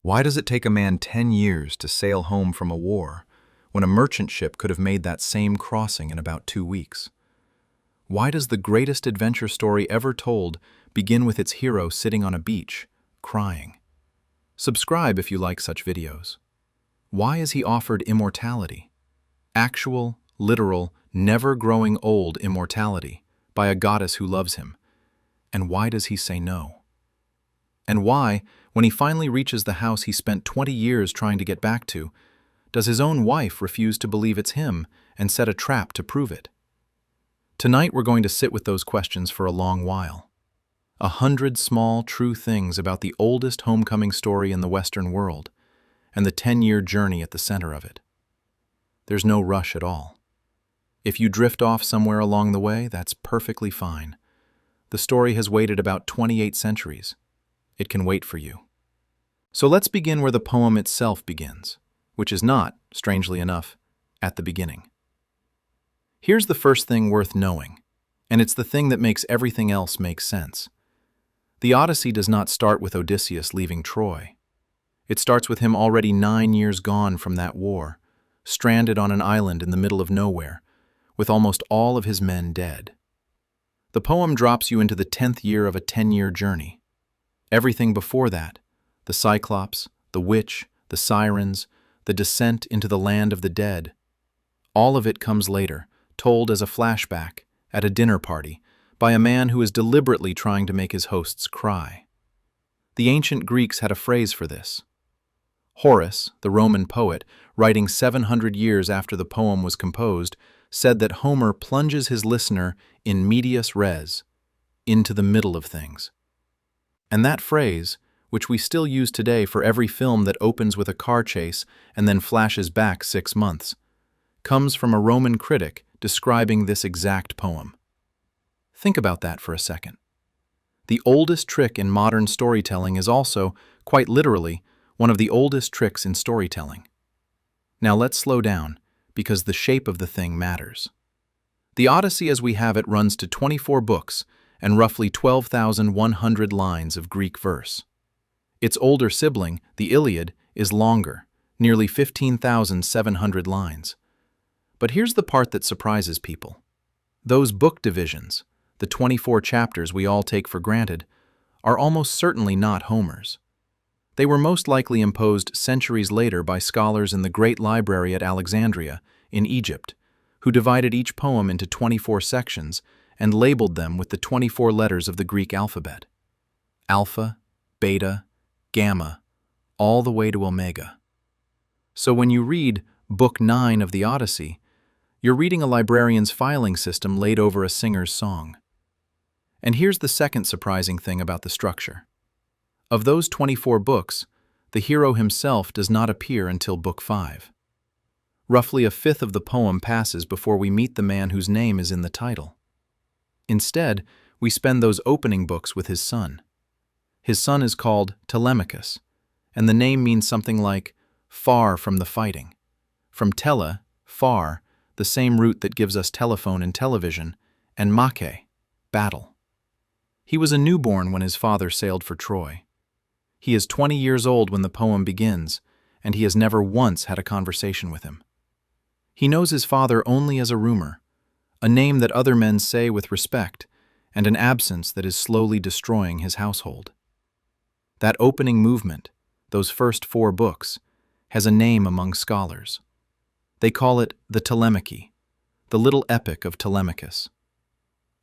Why does it take a man 10 years to sail home from a war, when a merchant ship could have made that same crossing in about 2 weeks? Why does the greatest adventure story ever told begin with its hero sitting on a beach, crying? Subscribe if you like such videos. Why is he offered immortality? Actual, literal, never-growing old immortality by a goddess who loves him. And why does he say no? And why, when he finally reaches the house he spent 20 years trying to get back to, does his own wife refuse to believe it's him and set a trap to prove it? Tonight we're going to sit with those questions for a long while. 100 small, true things about the oldest homecoming story in the Western world, and the 10-year journey at the center of it. There's no rush at all. If you drift off somewhere along the way, that's perfectly fine. The story has waited about 28 centuries. It can wait for you. So let's begin where the poem itself begins, which is not, strangely enough, at the beginning. Here's the first thing worth knowing, and it's the thing that makes everything else make sense. The Odyssey does not start with Odysseus leaving Troy. It starts with him already 9 years gone from that war, stranded on an island in the middle of nowhere, with almost all of his men dead. The poem drops you into the 10th year of a 10-year journey. Everything before that, the Cyclops, the witch, the sirens, the descent into the land of the dead, all of it comes later, told as a flashback, at a dinner party, by a man who is deliberately trying to make his hosts cry. The ancient Greeks had a phrase for this. Horace, the Roman poet, writing 700 years after the poem was composed, said that Homer plunges his listener in medias res, into the middle of things. And that phrase, which we still use today for every film that opens with a car chase and then flashes back 6 months, comes from a Roman critic describing this exact poem. Think about that for a second. The oldest trick in modern storytelling is also, quite literally, one of the oldest tricks in storytelling. Now let's slow down, because the shape of the thing matters. The Odyssey as we have it runs to 24 books and roughly 12,100 lines of Greek verse. Its older sibling, the Iliad, is longer, nearly 15,700 lines. But here's the part that surprises people. Those book divisions, the 24 chapters we all take for granted, are almost certainly not Homer's. They were most likely imposed centuries later by scholars in the Great Library at Alexandria, in Egypt, who divided each poem into 24 sections and labeled them with the 24 letters of the Greek alphabet. Alpha, beta, gamma, all the way to omega. So when you read Book 9 of the Odyssey, you're reading a librarian's filing system laid over a singer's song. And here's the second surprising thing about the structure. Of those 24 books, the hero himself does not appear until Book 5. Roughly a fifth of the poem passes before we meet the man whose name is in the title. Instead, we spend those opening books with his son. His son is called Telemachus, and the name means something like far from the fighting. From tele, far, the same root that gives us telephone and television, and make, battle. He was a newborn when his father sailed for Troy. He is 20 years old when the poem begins, and he has never once had a conversation with him. He knows his father only as a rumor, a name that other men say with respect, and an absence that is slowly destroying his household. That opening movement, those first 4 books, has a name among scholars. They call it the Telemachy, the little epic of Telemachus.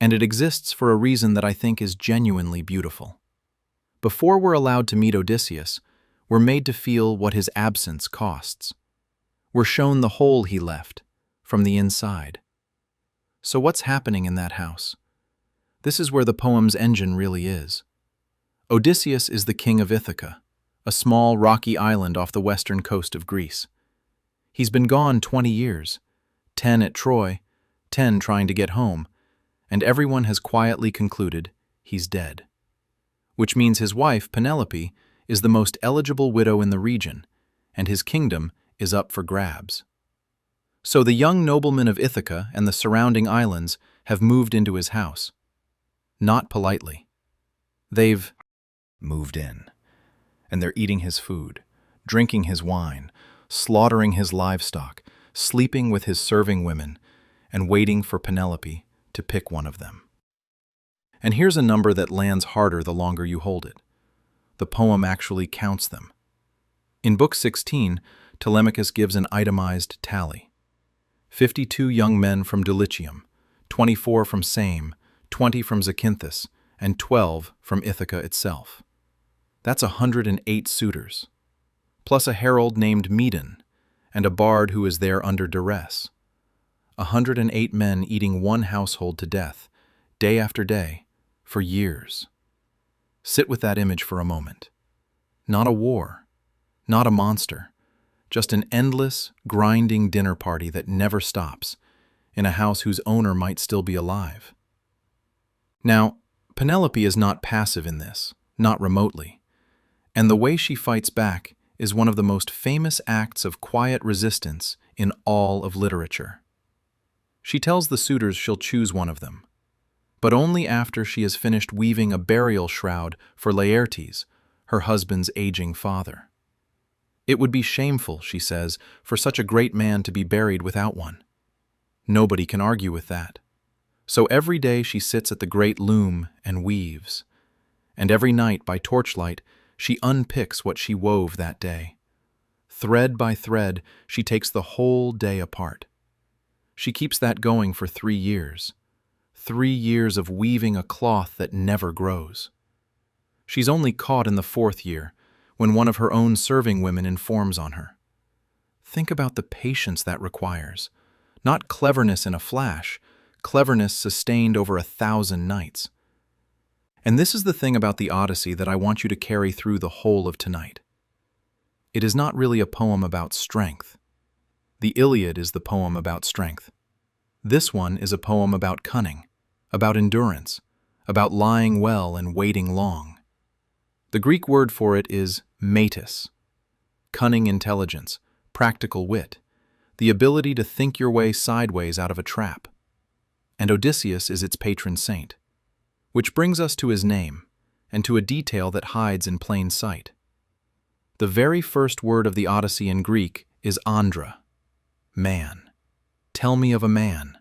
And it exists for a reason that I think is genuinely beautiful. Before we're allowed to meet Odysseus, we're made to feel what his absence costs. We're shown the hole he left, from the inside. So what's happening in that house? This is where the poem's engine really is. Odysseus is the king of Ithaca, a small rocky island off the western coast of Greece. He's been gone 20 years, 10 at Troy, 10 trying to get home, and everyone has quietly concluded he's dead. Which means his wife, Penelope, is the most eligible widow in the region, and his kingdom is up for grabs. So the young noblemen of Ithaca and the surrounding islands have moved into his house. Not politely. They've moved in, and they're eating his food, drinking his wine, slaughtering his livestock, sleeping with his serving women, and waiting for Penelope to pick one of them. And here's a number that lands harder the longer you hold it. The poem actually counts them. In Book 16, Telemachus gives an itemized tally. 52 young men from Dulichium, 24 from Same, 20 from Zakynthus, and 12 from Ithaca itself. That's 108 suitors, plus a herald named Medon, and a bard who is there under duress. 108 men eating one household to death, day after day, for years. Sit with that image for a moment. Not a war, not a monster, just an endless, grinding dinner party that never stops, in a house whose owner might still be alive. Now, Penelope is not passive in this, not remotely, and the way she fights back is one of the most famous acts of quiet resistance in all of literature. She tells the suitors she'll choose one of them, but only after she has finished weaving a burial shroud for Laertes, her husband's aging father. It would be shameful, she says, for such a great man to be buried without one. Nobody can argue with that. So every day she sits at the great loom and weaves, and every night by torchlight she unpicks what she wove that day. Thread by thread, she takes the whole day apart. She keeps that going for 3 years. 3 years of weaving a cloth that never grows. She's only caught in the 4th year, when one of her own serving women informs on her. Think about the patience that requires. Not cleverness in a flash, cleverness sustained over 1,000 nights. And this is the thing about the Odyssey that I want you to carry through the whole of tonight. It is not really a poem about strength. The Iliad is the poem about strength. This one is a poem about cunning, about endurance, about lying well and waiting long. The Greek word for it is metis, cunning intelligence, practical wit, the ability to think your way sideways out of a trap. And Odysseus is its patron saint. Which brings us to his name, and to a detail that hides in plain sight. The very first word of the Odyssey in Greek is andra, man. Tell me of a man.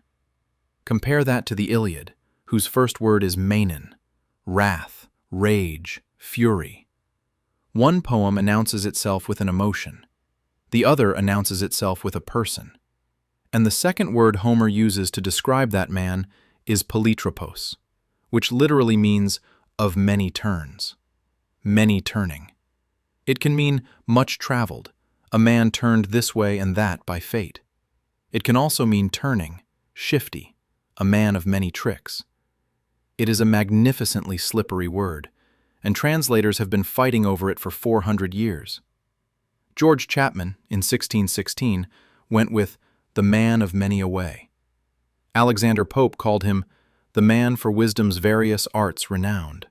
Compare that to the Iliad, whose first word is menon, wrath, rage, fury. One poem announces itself with an emotion. The other announces itself with a person. And the second word Homer uses to describe that man is polytropos, which literally means of many turns, many turning. It can mean much traveled, a man turned this way and that by fate. It can also mean turning, shifty, a man of many tricks. It is a magnificently slippery word, and translators have been fighting over it for 400 years. George Chapman, in 1616, went with the man of many a way. Alexander Pope called him the man for wisdom's various arts renowned.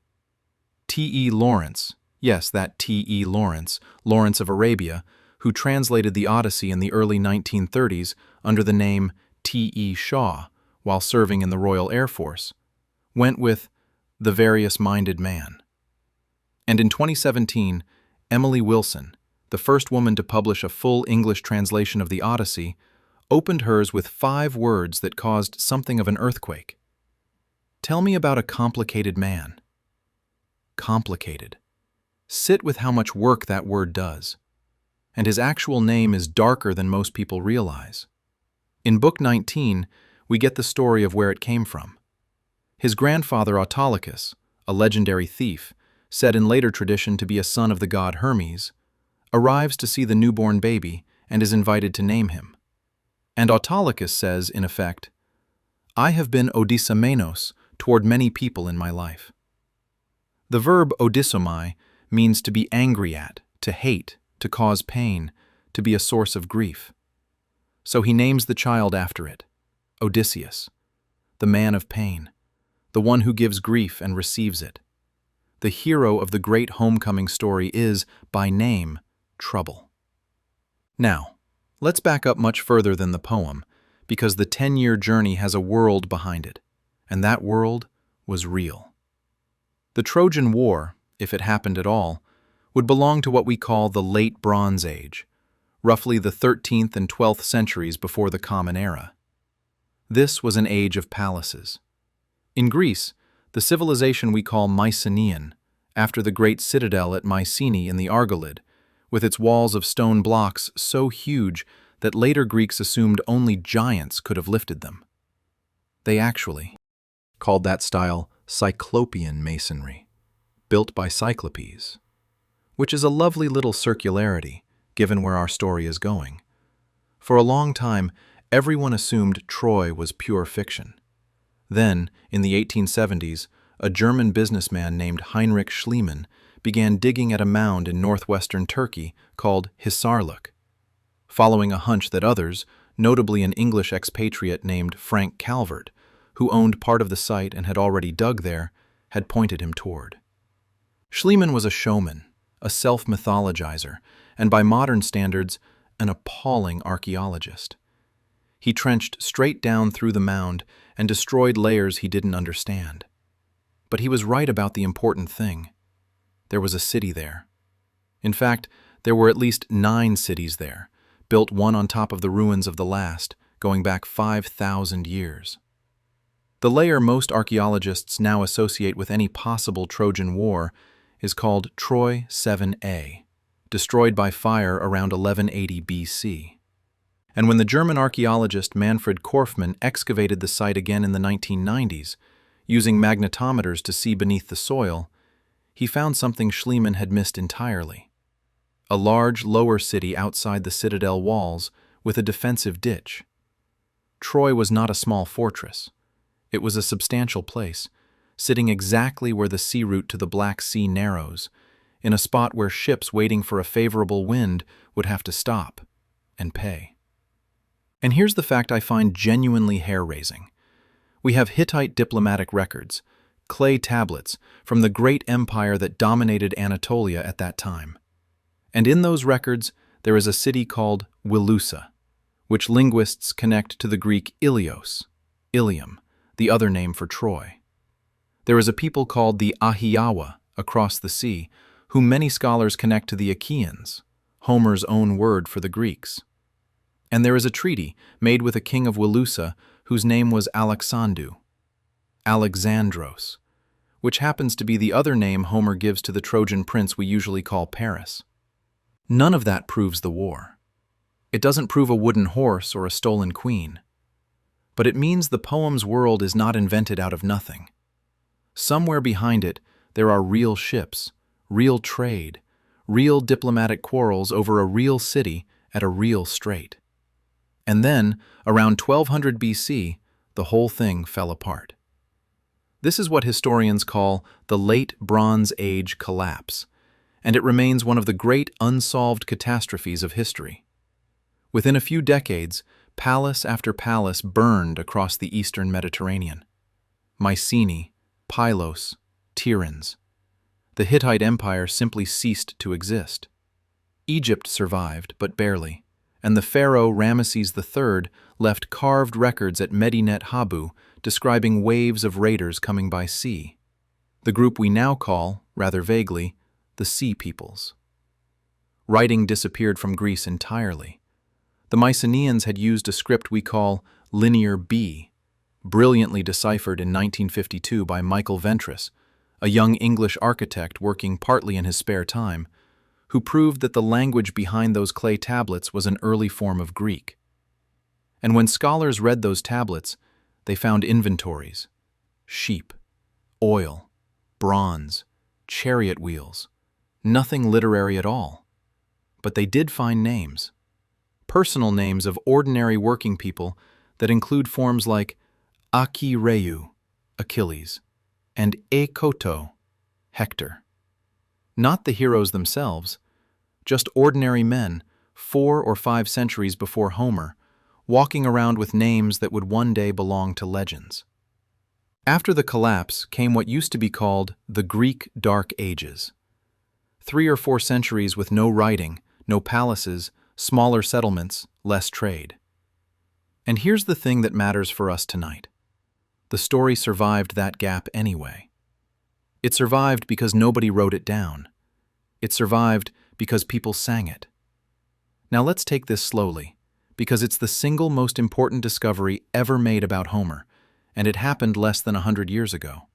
T.E. Lawrence, yes, that T.E. Lawrence, Lawrence of Arabia, who translated the Odyssey in the early 1930s under the name T.E. Shaw while serving in the Royal Air Force, went with the various-minded man. And in 2017, Emily Wilson, the first woman to publish a full English translation of the Odyssey, opened hers with 5 words that caused something of an earthquake. Tell me about a complicated man. Complicated. Sit with how much work that word does. And his actual name is darker than most people realize. In Book 19, we get the story of where it came from. His grandfather Autolycus, a legendary thief, said in later tradition to be a son of the god Hermes, arrives to see the newborn baby and is invited to name him. And Autolycus says, in effect, I have been Odyssemenos toward many people in my life. The verb odissomai means to be angry at, to hate, to cause pain, to be a source of grief. So he names the child after it, Odysseus, the man of pain, the one who gives grief and receives it. The hero of the great homecoming story is, by name, Trouble. Now, let's back up much further than the poem, because the 10-year journey has a world behind it, and that world was real. The Trojan War, if it happened at all, would belong to what we call the Late Bronze Age, roughly the 13th and 12th centuries before the Common Era. This was an age of palaces. In Greece, the civilization we call Mycenaean, after the great citadel at Mycenae in the Argolid, with its walls of stone blocks so huge that later Greeks assumed only giants could have lifted them. They actually called that style Cyclopean masonry, built by Cyclopes, which is a lovely little circularity, given where our story is going. For a long time, everyone assumed Troy was pure fiction. Then, in the 1870s, a German businessman named Heinrich Schliemann began digging at a mound in northwestern Turkey called Hisarlik, following a hunch that others, notably an English expatriate named Frank Calvert, who owned part of the site and had already dug there, had pointed him toward. Schliemann was a showman, a self-mythologizer, and by modern standards, an appalling archaeologist. He trenched straight down through the mound and destroyed layers he didn't understand. But he was right about the important thing. There was a city there. In fact, there were at least 9 cities there, built one on top of the ruins of the last, going back 5,000 years. The layer most archaeologists now associate with any possible Trojan War is called Troy 7A, destroyed by fire around 1180 BC. And when the German archaeologist Manfred Korfmann excavated the site again in the 1990s, using magnetometers to see beneath the soil, he found something Schliemann had missed entirely. A large lower city outside the citadel walls with a defensive ditch. Troy was not a small fortress. It was a substantial place, sitting exactly where the sea route to the Black Sea narrows, in a spot where ships waiting for a favorable wind would have to stop and pay. And here's the fact I find genuinely hair-raising. We have Hittite diplomatic records, clay tablets from the great empire that dominated Anatolia at that time. And in those records, there is a city called Wilusa, which linguists connect to the Greek Ilios, Ilium, the other name for Troy. There is a people called the Ahiawa across the sea, whom many scholars connect to the Achaeans, Homer's own word for the Greeks. And there is a treaty made with a king of Wilusa whose name was Alexandru, Alexandros, which happens to be the other name Homer gives to the Trojan prince we usually call Paris. None of that proves the war. It doesn't prove a wooden horse or a stolen queen. But it means the poem's world is not invented out of nothing. Somewhere behind it, there are real ships, real trade, real diplomatic quarrels over a real city at a real strait. And then, around 1200 BC, the whole thing fell apart. This is what historians call the Late Bronze Age collapse, and it remains one of the great unsolved catastrophes of history. Within a few decades, palace after palace burned across the eastern Mediterranean. Mycenae, Pylos, Tiryns. The Hittite Empire simply ceased to exist. Egypt survived, but barely, and the pharaoh Ramesses III left carved records at Medinet Habu describing waves of raiders coming by sea, the group we now call, rather vaguely, the Sea Peoples. Writing disappeared from Greece entirely. The Mycenaeans had used a script we call Linear B, brilliantly deciphered in 1952 by Michael Ventris, a young English architect working partly in his spare time, who proved that the language behind those clay tablets was an early form of Greek. And when scholars read those tablets, they found inventories, sheep, oil, bronze, chariot wheels, nothing literary at all. But they did find names, personal names of ordinary working people that include forms like Achireu, Achilles, and Ekoto, Hector. Not the heroes themselves, just ordinary men, 4 or 5 centuries before Homer, walking around with names that would one day belong to legends. After the collapse came what used to be called the Greek Dark Ages. 3 or 4 centuries with no writing, no palaces, smaller settlements, less trade. And here's the thing that matters for us tonight. The story survived that gap anyway. It survived because nobody wrote it down. It survived because people sang it. Now let's take this slowly, because it's the single most important discovery ever made about Homer, and it happened less than 100 years ago.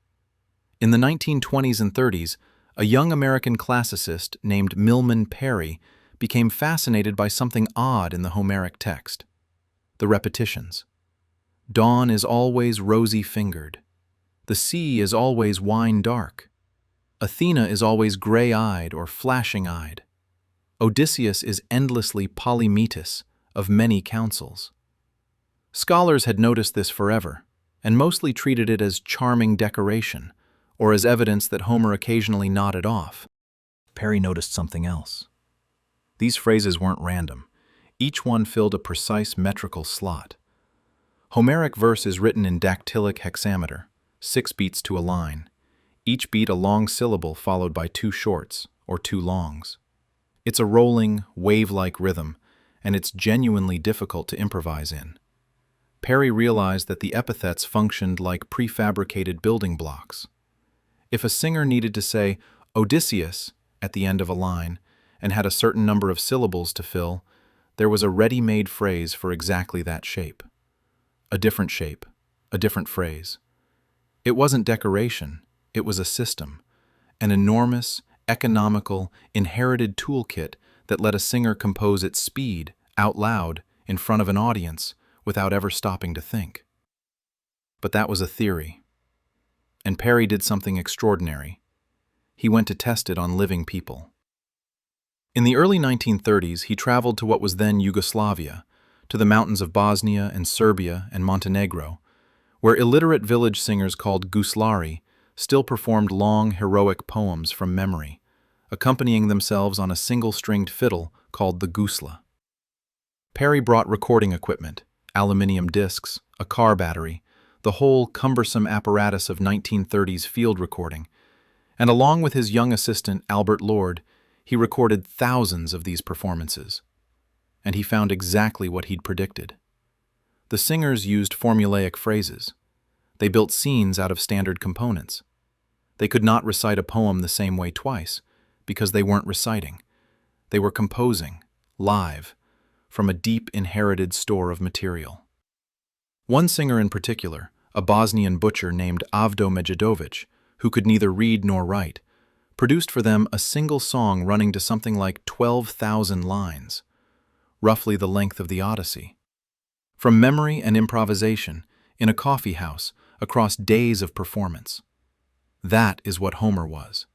In the 1920s and 30s, a young American classicist named Milman Parry became fascinated by something odd in the Homeric text: the repetitions. Dawn is always rosy-fingered. The sea is always wine-dark. Athena is always gray-eyed or flashing-eyed. Odysseus is endlessly polymetus, of many counsels. Scholars had noticed this forever, and mostly treated it as charming decoration, or as evidence that Homer occasionally nodded off. Parry noticed something else. These phrases weren't random. Each one filled a precise metrical slot. Homeric verse is written in dactylic hexameter, 6 beats to a line. Each beat a long syllable followed by 2 shorts, or 2 longs. It's a rolling, wave-like rhythm, and it's genuinely difficult to improvise in. Parry realized that the epithets functioned like prefabricated building blocks. If a singer needed to say Odysseus at the end of a line and had a certain number of syllables to fill, there was a ready-made phrase for exactly that shape. A different shape, a different phrase. It wasn't decoration, it was a system, an enormous, economical, inherited toolkit that let a singer compose at speed, out loud, in front of an audience, without ever stopping to think. But that was a theory. And Parry did something extraordinary. He went to test it on living people. In the early 1930s, he traveled to what was then Yugoslavia, to the mountains of Bosnia and Serbia and Montenegro, where illiterate village singers called guslari still performed long, heroic poems from memory, accompanying themselves on a single-stringed fiddle called the gusla. Parry brought recording equipment, aluminium discs, a car battery, the whole cumbersome apparatus of 1930s field recording, and along with his young assistant, Albert Lord, he recorded thousands of these performances. And he found exactly what he'd predicted. The singers used formulaic phrases. They built scenes out of standard components. They could not recite a poem the same way twice, because they weren't reciting. They were composing, live, from a deep inherited store of material. One singer in particular, a Bosnian butcher named Avdo Međedović, who could neither read nor write, produced for them a single song running to something like 12,000 lines, roughly the length of the Odyssey. From memory and improvisation, in a coffee house, across days of performance. That is what Homer was.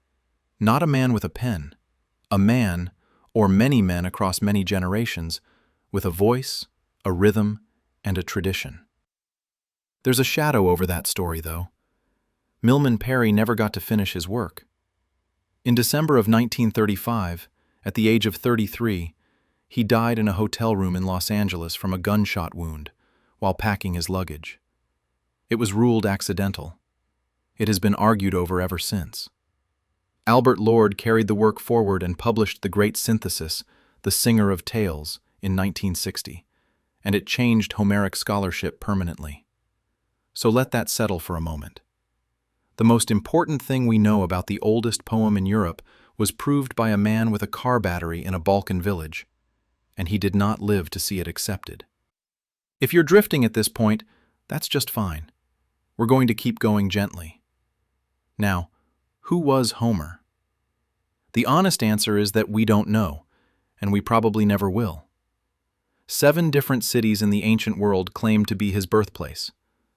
Not a man with a pen, a man, or many men across many generations, with a voice, a rhythm, and a tradition. There's a shadow over that story, though. Milman Parry never got to finish his work. In December of 1935, at the age of 33, he died in a hotel room in Los Angeles from a gunshot wound while packing his luggage. It was ruled accidental. It has been argued over ever since. Albert Lord carried the work forward and published the great synthesis, The Singer of Tales, in 1960, and it changed Homeric scholarship permanently. So let that settle for a moment. The most important thing we know about the oldest poem in Europe was proved by a man with a car battery in a Balkan village, and he did not live to see it accepted. If you're drifting at this point, that's just fine. We're going to keep going gently. Now, who was Homer? The honest answer is that we don't know, and we probably never will. 7 different cities in the ancient world claim to be his birthplace: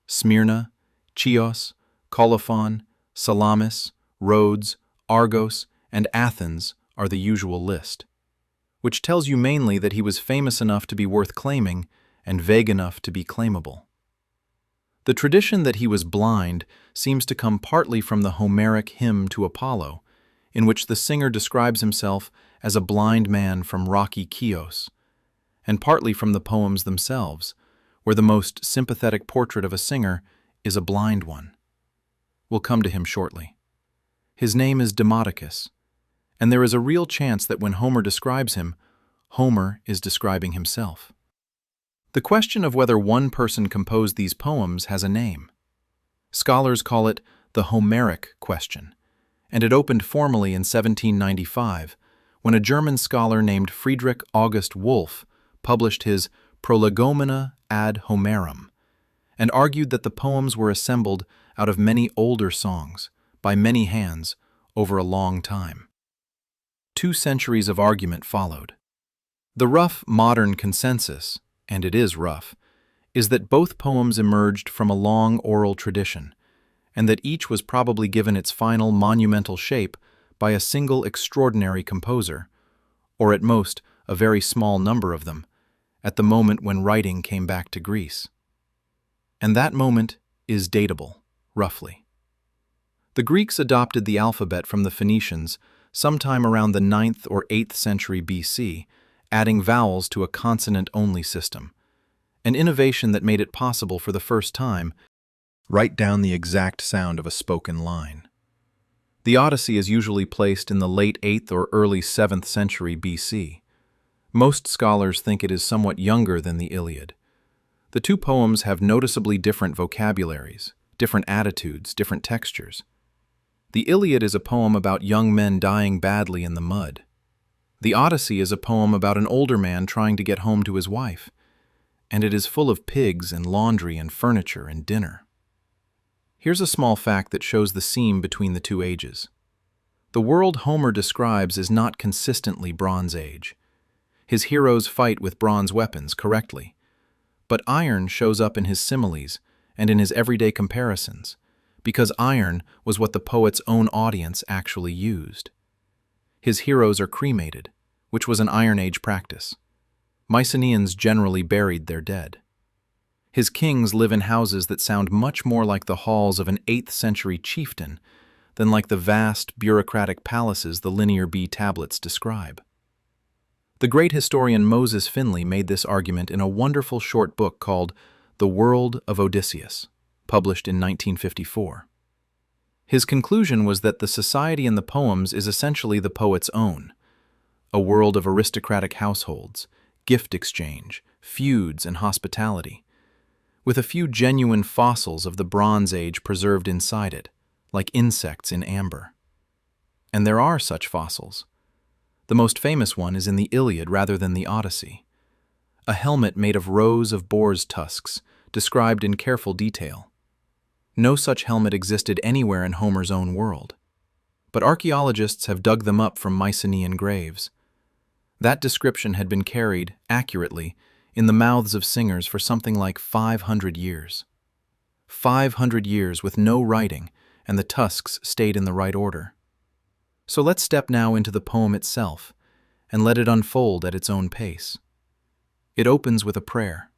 Smyrna, Chios, Colophon, Salamis, Rhodes, Argos, and Athens are the usual list, which tells you mainly that he was famous enough to be worth claiming and vague enough to be claimable. The tradition that he was blind seems to come partly from the Homeric hymn to Apollo, in which the singer describes himself as a blind man from rocky Chios, and partly from the poems themselves, where the most sympathetic portrait of a singer is a blind one. We'll come to him shortly. His name is Demodocus, and there is a real chance that when Homer describes him, Homer is describing himself. The question of whether one person composed these poems has a name. Scholars call it the Homeric question, and it opened formally in 1795 when a German scholar named Friedrich August Wolff published his Prolegomena ad Homerum and argued that the poems were assembled out of many older songs, by many hands, over a long time. 2 centuries of argument followed. The rough modern consensus, and it is rough, is that both poems emerged from a long oral tradition, and that each was probably given its final monumental shape by a single extraordinary composer, or at most a very small number of them, at the moment when writing came back to Greece. And that moment is datable, roughly. The Greeks adopted the alphabet from the Phoenicians sometime around the 9th or 8th century BC, adding vowels to a consonant-only system, an innovation that made it possible for the first time to write down the exact sound of a spoken line. The Odyssey is usually placed in the late 8th or early 7th century BC. Most scholars think it is somewhat younger than the Iliad. The 2 poems have noticeably different vocabularies, different attitudes, different textures. The Iliad is a poem about young men dying badly in the mud. The Odyssey is a poem about an older man trying to get home to his wife, and it is full of pigs and laundry and furniture and dinner. Here's a small fact that shows the seam between the 2 ages. The world Homer describes is not consistently Bronze Age. His heroes fight with bronze weapons, correctly, but iron shows up in his similes and in his everyday comparisons, because iron was what the poet's own audience actually used. His heroes are cremated, which was an Iron Age practice. Mycenaeans generally buried their dead. His kings live in houses that sound much more like the halls of an 8th century chieftain than like the vast, bureaucratic palaces the Linear B tablets describe. The great historian Moses Finley made this argument in a wonderful short book called The World of Odysseus, published in 1954. His conclusion was that the society in the poems is essentially the poet's own, a world of aristocratic households, gift exchange, feuds, and hospitality, with a few genuine fossils of the Bronze Age preserved inside it, like insects in amber. And there are such fossils. The most famous one is in the Iliad rather than the Odyssey. A helmet made of rows of boar's tusks, described in careful detail. No such helmet existed anywhere in Homer's own world, but archaeologists have dug them up from Mycenaean graves. That description had been carried, accurately, in the mouths of singers for something like 500 years. 500 years with no writing, and the tusks stayed in the right order. So let's step now into the poem itself, and let it unfold at its own pace. It opens with a prayer.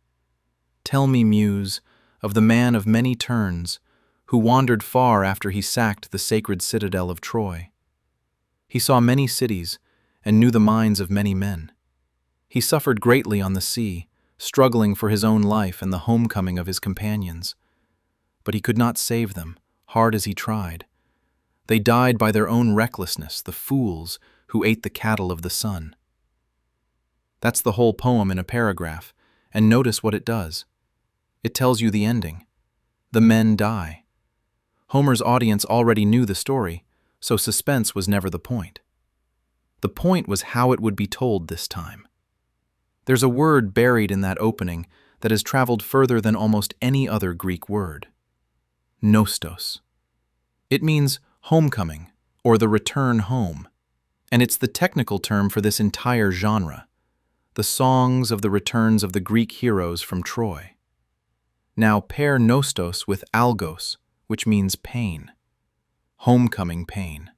Tell me, Muse, of the man of many turns, who wandered far after he sacked the sacred citadel of Troy. He saw many cities, and knew the minds of many men. He suffered greatly on the sea, struggling for his own life and the homecoming of his companions. But he could not save them, hard as he tried. They died by their own recklessness, the fools who ate the cattle of the sun. That's the whole poem in a paragraph, and notice what it does. It tells you the ending. The men die. Homer's audience already knew the story, so suspense was never the point. The point was how it would be told this time. There's a word buried in that opening that has traveled further than almost any other Greek word. Nostos. It means homecoming, or the return home, and it's the technical term for this entire genre, the songs of the returns of the Greek heroes from Troy. Now pair nostos with algos, which means pain. Homecoming pain.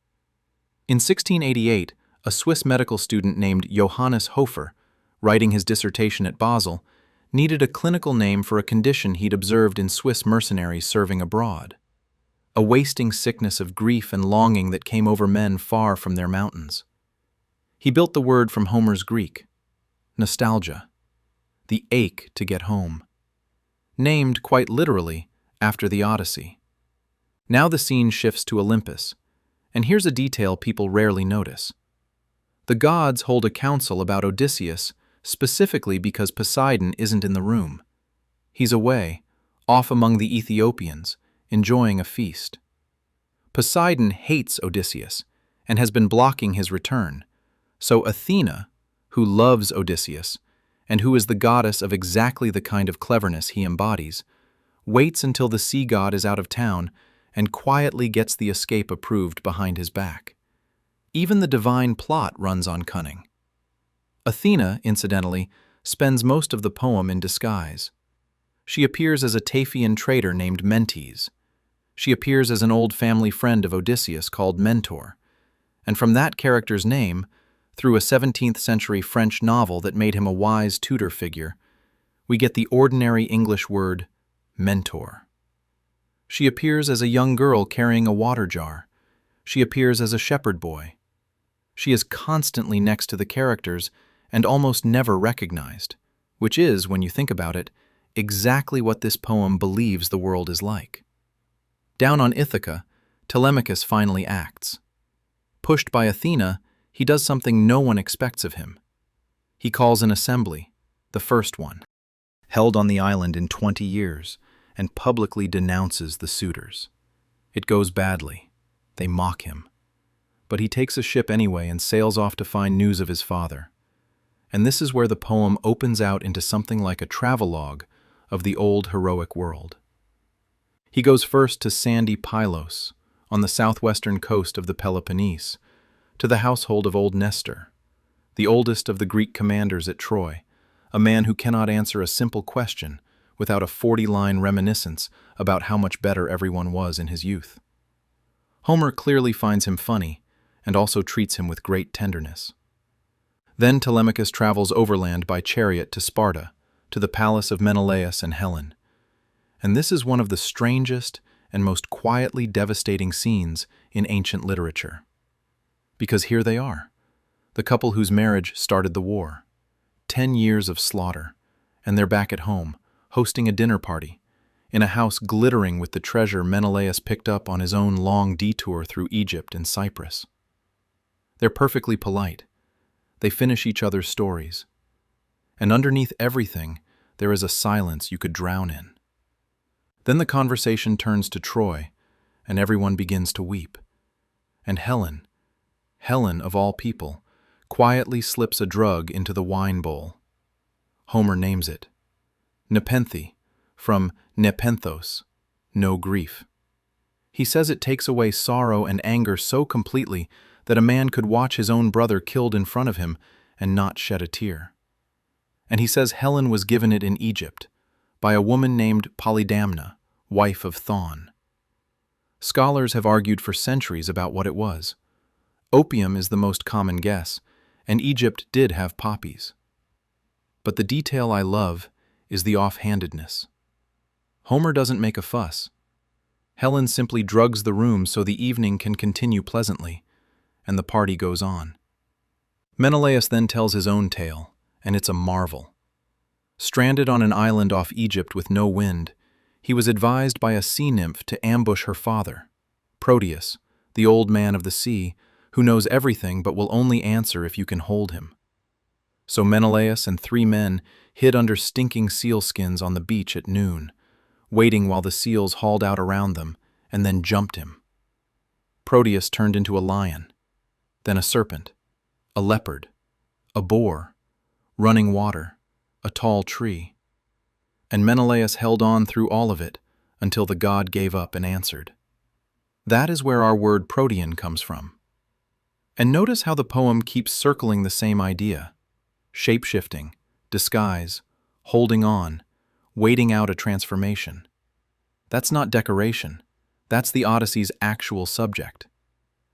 In 1688, a Swiss medical student named Johannes Hofer, writing his dissertation at Basel, needed a clinical name for a condition he'd observed in Swiss mercenaries serving abroad. A wasting sickness of grief and longing that came over men far from their mountains. He built the word from Homer's Greek, nostalgia, the ache to get home, named quite literally after the Odyssey. Now the scene shifts to Olympus, and here's a detail people rarely notice. The gods hold a council about Odysseus specifically because Poseidon isn't in the room. He's away, off among the Ethiopians, enjoying a feast. Poseidon hates Odysseus and has been blocking his return, So Athena, who loves Odysseus, and who is the goddess of exactly the kind of cleverness he embodies, waits until the sea god is out of town and quietly gets the escape approved behind his back. Even the divine plot runs on cunning. Athena, incidentally, spends most of the poem in disguise. She appears as a Taphian trader named Mentes. She appears as an old family friend of Odysseus called Mentor, and from that character's name, through a 17th century French novel that made him a wise tutor figure, we get the ordinary English word mentor. She appears as a young girl carrying a water jar. She appears as a shepherd boy. She is constantly next to the characters and almost never recognized, which is, when you think about it, exactly what this poem believes the world is like. Down on Ithaca, Telemachus finally acts. Pushed by Athena, he does something no one expects of him. He calls an assembly, the first one, held on the island in 20 years, and publicly denounces the suitors. It goes badly. They mock him. But he takes a ship anyway and sails off to find news of his father. And this is where the poem opens out into something like a travelogue of the old heroic world. He goes first to sandy Pylos, on the southwestern coast of the Peloponnese, to the household of old Nestor, the oldest of the Greek commanders at Troy, a man who cannot answer a simple question without a 40-line reminiscence about how much better everyone was in his youth. Homer clearly finds him funny and also treats him with great tenderness. Then Telemachus travels overland by chariot to Sparta, to the palace of Menelaus and Helen. And this is one of the strangest and most quietly devastating scenes in ancient literature. Because here they are, the couple whose marriage started the war. 10 years of slaughter, and they're back at home, hosting a dinner party, in a house glittering with the treasure Menelaus picked up on his own long detour through Egypt and Cyprus. They're perfectly polite. They finish each other's stories. And underneath everything, there is a silence you could drown in. Then the conversation turns to Troy, and everyone begins to weep. And Helen of all people, quietly slips a drug into the wine bowl. Homer names it Nepenthe, from nepenthos, no grief. He says it takes away sorrow and anger so completely that a man could watch his own brother killed in front of him and not shed a tear. And he says Helen was given it in Egypt, by a woman named Polydamna, wife of Thon. Scholars have argued for centuries about what it was. Opium is the most common guess, and Egypt did have poppies. But the detail I love is the offhandedness. Homer doesn't make a fuss. Helen simply drugs the room so the evening can continue pleasantly, and the party goes on. Menelaus then tells his own tale, and it's a marvel. Stranded on an island off Egypt with no wind, he was advised by a sea nymph to ambush her father, Proteus, the old man of the sea, who knows everything but will only answer if you can hold him. So Menelaus and 3 men hid under stinking sealskins on the beach at noon, waiting while the seals hauled out around them and then jumped him. Proteus turned into a lion, then a serpent, a leopard, a boar, running water, a tall tree. And Menelaus held on through all of it until the god gave up and answered. That is where our word protean comes from. And notice how the poem keeps circling the same idea: shape-shifting, disguise, holding on, waiting out a transformation. That's not decoration. That's the Odyssey's actual subject.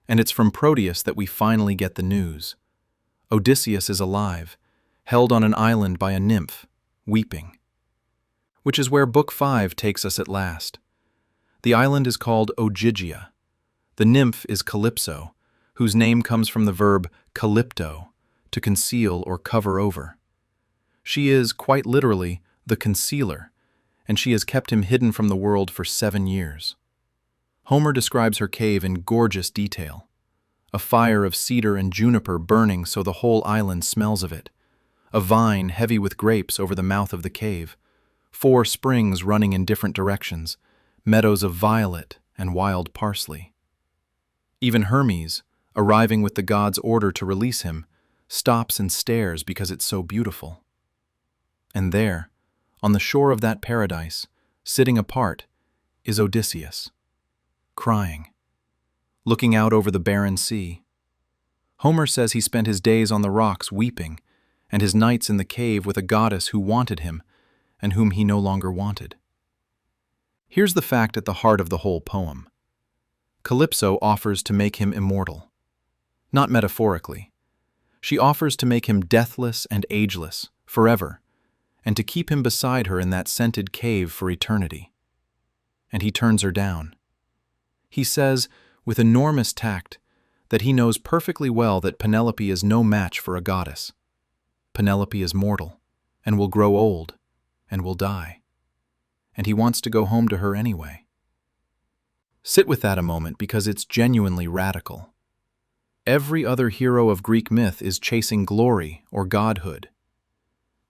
And it's from Proteus that we finally get the news. Odysseus is alive, held on an island by a nymph, weeping. Which is where Book 5 takes us at last. The island is called Ogygia. The nymph is Calypso, whose name comes from the verb calypto, to conceal or cover over. She is, quite literally, the concealer, and she has kept him hidden from the world for 7 years. Homer describes her cave in gorgeous detail. A fire of cedar and juniper burning so the whole island smells of it. A vine heavy with grapes over the mouth of the cave. 4 springs running in different directions. Meadows of violet and wild parsley. Even Hermes, arriving with the god's order to release him, stops and stares because it's so beautiful. And there, on the shore of that paradise, sitting apart, is Odysseus, crying, looking out over the barren sea. Homer says he spent his days on the rocks weeping, and his nights in the cave with a goddess who wanted him and whom he no longer wanted. Here's the fact at the heart of the whole poem. Calypso offers to make him immortal. Not metaphorically. She offers to make him deathless and ageless, forever, and to keep him beside her in that scented cave for eternity. And he turns her down. He says, with enormous tact, that he knows perfectly well that Penelope is no match for a goddess. Penelope is mortal, and will grow old, and will die. And he wants to go home to her anyway. Sit with that a moment because it's genuinely radical. Every other hero of Greek myth is chasing glory or godhood.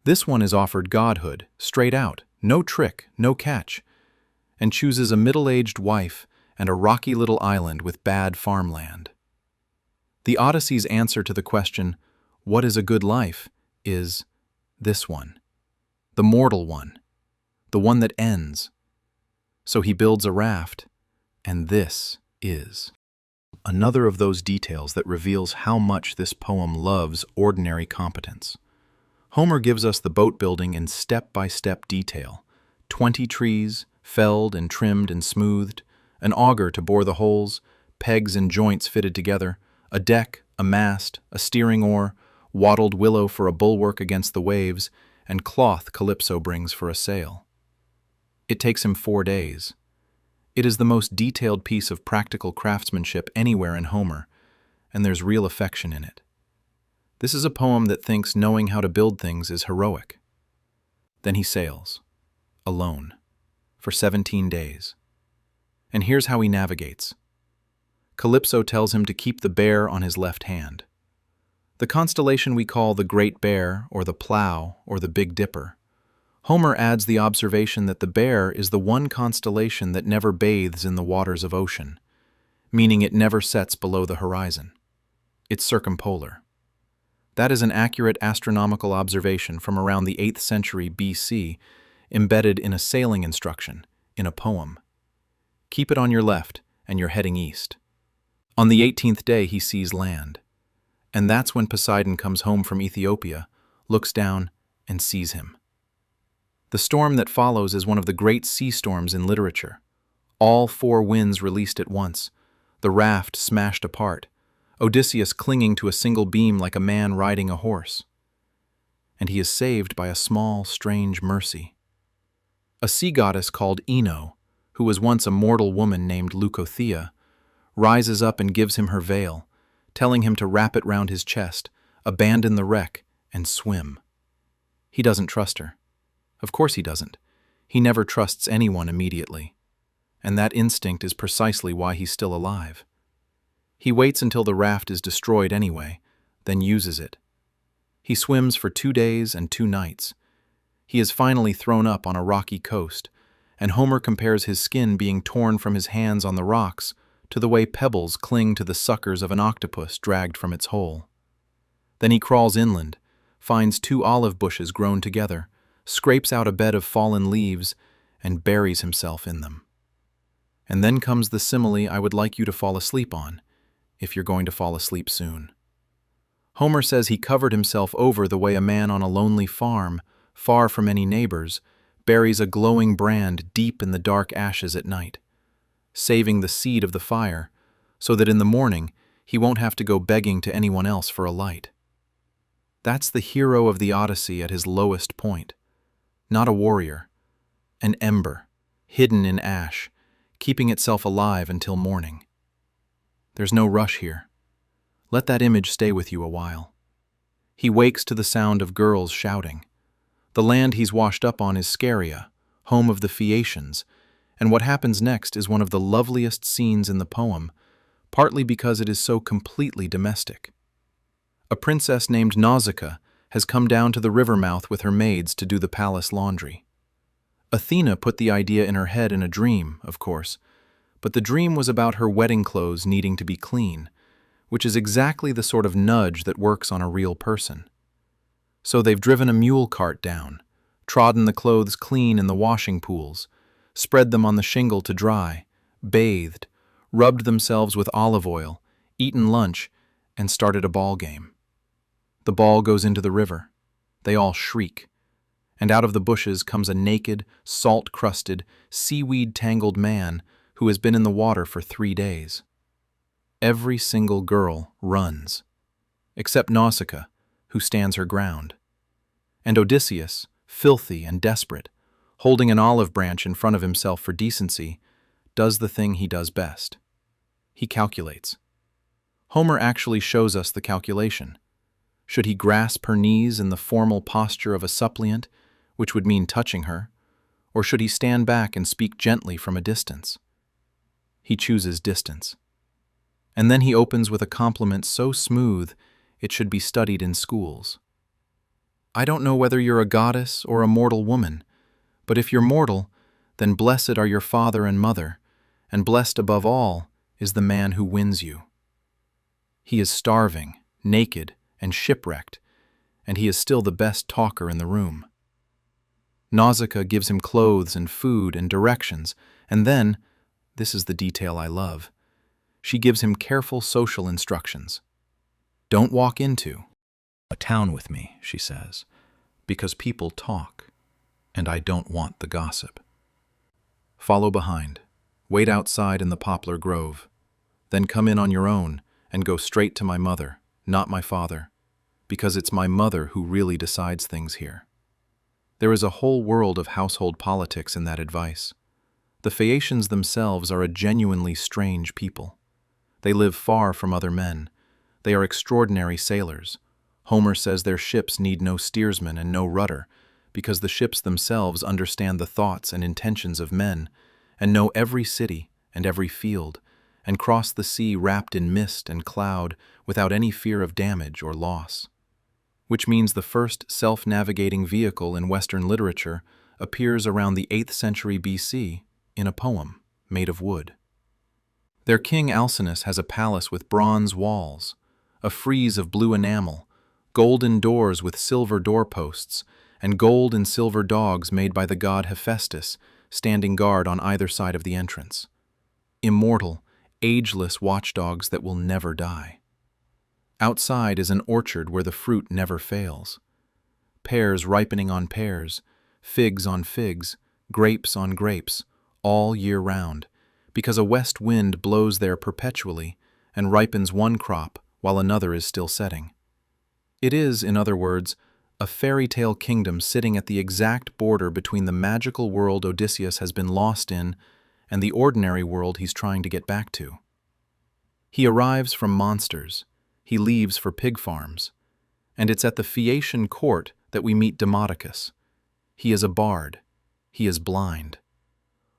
This one is offered godhood, straight out, no trick, no catch, and chooses a middle-aged wife and a rocky little island with bad farmland. The Odyssey's answer to the question, what is a good life, is this one, the mortal one, the one that ends. So he builds a raft, and this is another of those details that reveals how much this poem loves ordinary competence. Homer gives us the boat building in step-by-step detail, 20 trees, felled and trimmed and smoothed, an auger to bore the holes, pegs and joints fitted together, a deck, a mast, a steering oar, wattled willow for a bulwark against the waves, and cloth Calypso brings for a sail. It takes him 4 days. It is the most detailed piece of practical craftsmanship anywhere in Homer, and there's real affection in it. This is a poem that thinks knowing how to build things is heroic. Then he sails, alone, for 17 days. And here's how he navigates. Calypso tells him to keep the bear on his left hand. The constellation we call the Great Bear, or the Plough, or the Big Dipper. Homer adds the observation that the bear is the one constellation that never bathes in the waters of ocean, meaning it never sets below the horizon. It's circumpolar. That is an accurate astronomical observation from around the 8th century BC, embedded in a sailing instruction, in a poem. Keep it on your left, and you're heading east. On the 18th day, he sees land. And that's when Poseidon comes home from Ethiopia, looks down, and sees him. The storm that follows is one of the great sea storms in literature. All 4 winds released at once, the raft smashed apart, Odysseus clinging to a single beam like a man riding a horse. And he is saved by a small, strange mercy. A sea goddess called Ino, who was once a mortal woman named Leucothea, rises up and gives him her veil, telling him to wrap it round his chest, abandon the wreck, and swim. He doesn't trust her. Of course he doesn't. He never trusts anyone immediately. And that instinct is precisely why he's still alive. He waits until the raft is destroyed anyway, then uses it. He swims for 2 days and 2 nights. He is finally thrown up on a rocky coast, and Homer compares his skin being torn from his hands on the rocks to the way pebbles cling to the suckers of an octopus dragged from its hole. Then he crawls inland, finds 2 olive bushes grown together, scrapes out a bed of fallen leaves, and buries himself in them. And then comes the simile I would like you to fall asleep on, if you're going to fall asleep soon. Homer says he covered himself over the way a man on a lonely farm, far from any neighbors, buries a glowing brand deep in the dark ashes at night, saving the seed of the fire, so that in the morning he won't have to go begging to anyone else for a light. That's the hero of the Odyssey at his lowest point. Not a warrior, an ember, hidden in ash, keeping itself alive until morning. There's no rush here. Let that image stay with you a while. He wakes to the sound of girls shouting. The land he's washed up on is Scheria, home of the Phaeacians, and what happens next is one of the loveliest scenes in the poem, partly because it is so completely domestic. A princess named Nausicaa has come down to the river mouth with her maids to do the palace laundry. Athena put the idea in her head in a dream, of course, but the dream was about her wedding clothes needing to be clean, which is exactly the sort of nudge that works on a real person. So they've driven a mule cart down, trodden the clothes clean in the washing pools, spread them on the shingle to dry, bathed, rubbed themselves with olive oil, eaten lunch, and started a ball game. The ball goes into the river. They all shriek, and out of the bushes comes a naked, salt-crusted, seaweed-tangled man who has been in the water for 3 days. Every single girl runs, except Nausicaa, who stands her ground. And Odysseus, filthy and desperate, holding an olive branch in front of himself for decency, does the thing he does best. He calculates. Homer actually shows us the calculation. Should he grasp her knees in the formal posture of a suppliant, which would mean touching her, or should he stand back and speak gently from a distance? He chooses distance. And then he opens with a compliment so smooth it should be studied in schools. I don't know whether you're a goddess or a mortal woman, but if you're mortal, then blessed are your father and mother, and blessed above all is the man who wins you. He is starving, naked, and shipwrecked, and he is still the best talker in the room. Nausicaa gives him clothes and food and directions, and then, this is the detail I love, she gives him careful social instructions. Don't walk into a town with me, she says, because people talk, and I don't want the gossip. Follow behind, wait outside in the poplar grove, then come in on your own and go straight to my mother, not my father, because it's my mother who really decides things here. There is a whole world of household politics in that advice. The Phaeacians themselves are a genuinely strange people. They live far from other men. They are extraordinary sailors. Homer says their ships need no steersman and no rudder, because the ships themselves understand the thoughts and intentions of men, and know every city and every field, and cross the sea wrapped in mist and cloud without any fear of damage or loss. Which means the first self-navigating vehicle in Western literature appears around the 8th century BC in a poem made of wood. Their king Alcinous has a palace with bronze walls, a frieze of blue enamel, golden doors with silver doorposts, and gold and silver dogs made by the god Hephaestus standing guard on either side of the entrance. Immortal, ageless watchdogs that will never die. Outside is an orchard where the fruit never fails. Pears ripening on pears, figs on figs, grapes on grapes, all year round, because a west wind blows there perpetually and ripens one crop while another is still setting. It is, in other words, a fairy tale kingdom sitting at the exact border between the magical world Odysseus has been lost in and the ordinary world he's trying to get back to. He arrives from monsters, he leaves for pig farms, and it's at the Phaeacian court that we meet Demodocus. He is a bard, he is blind.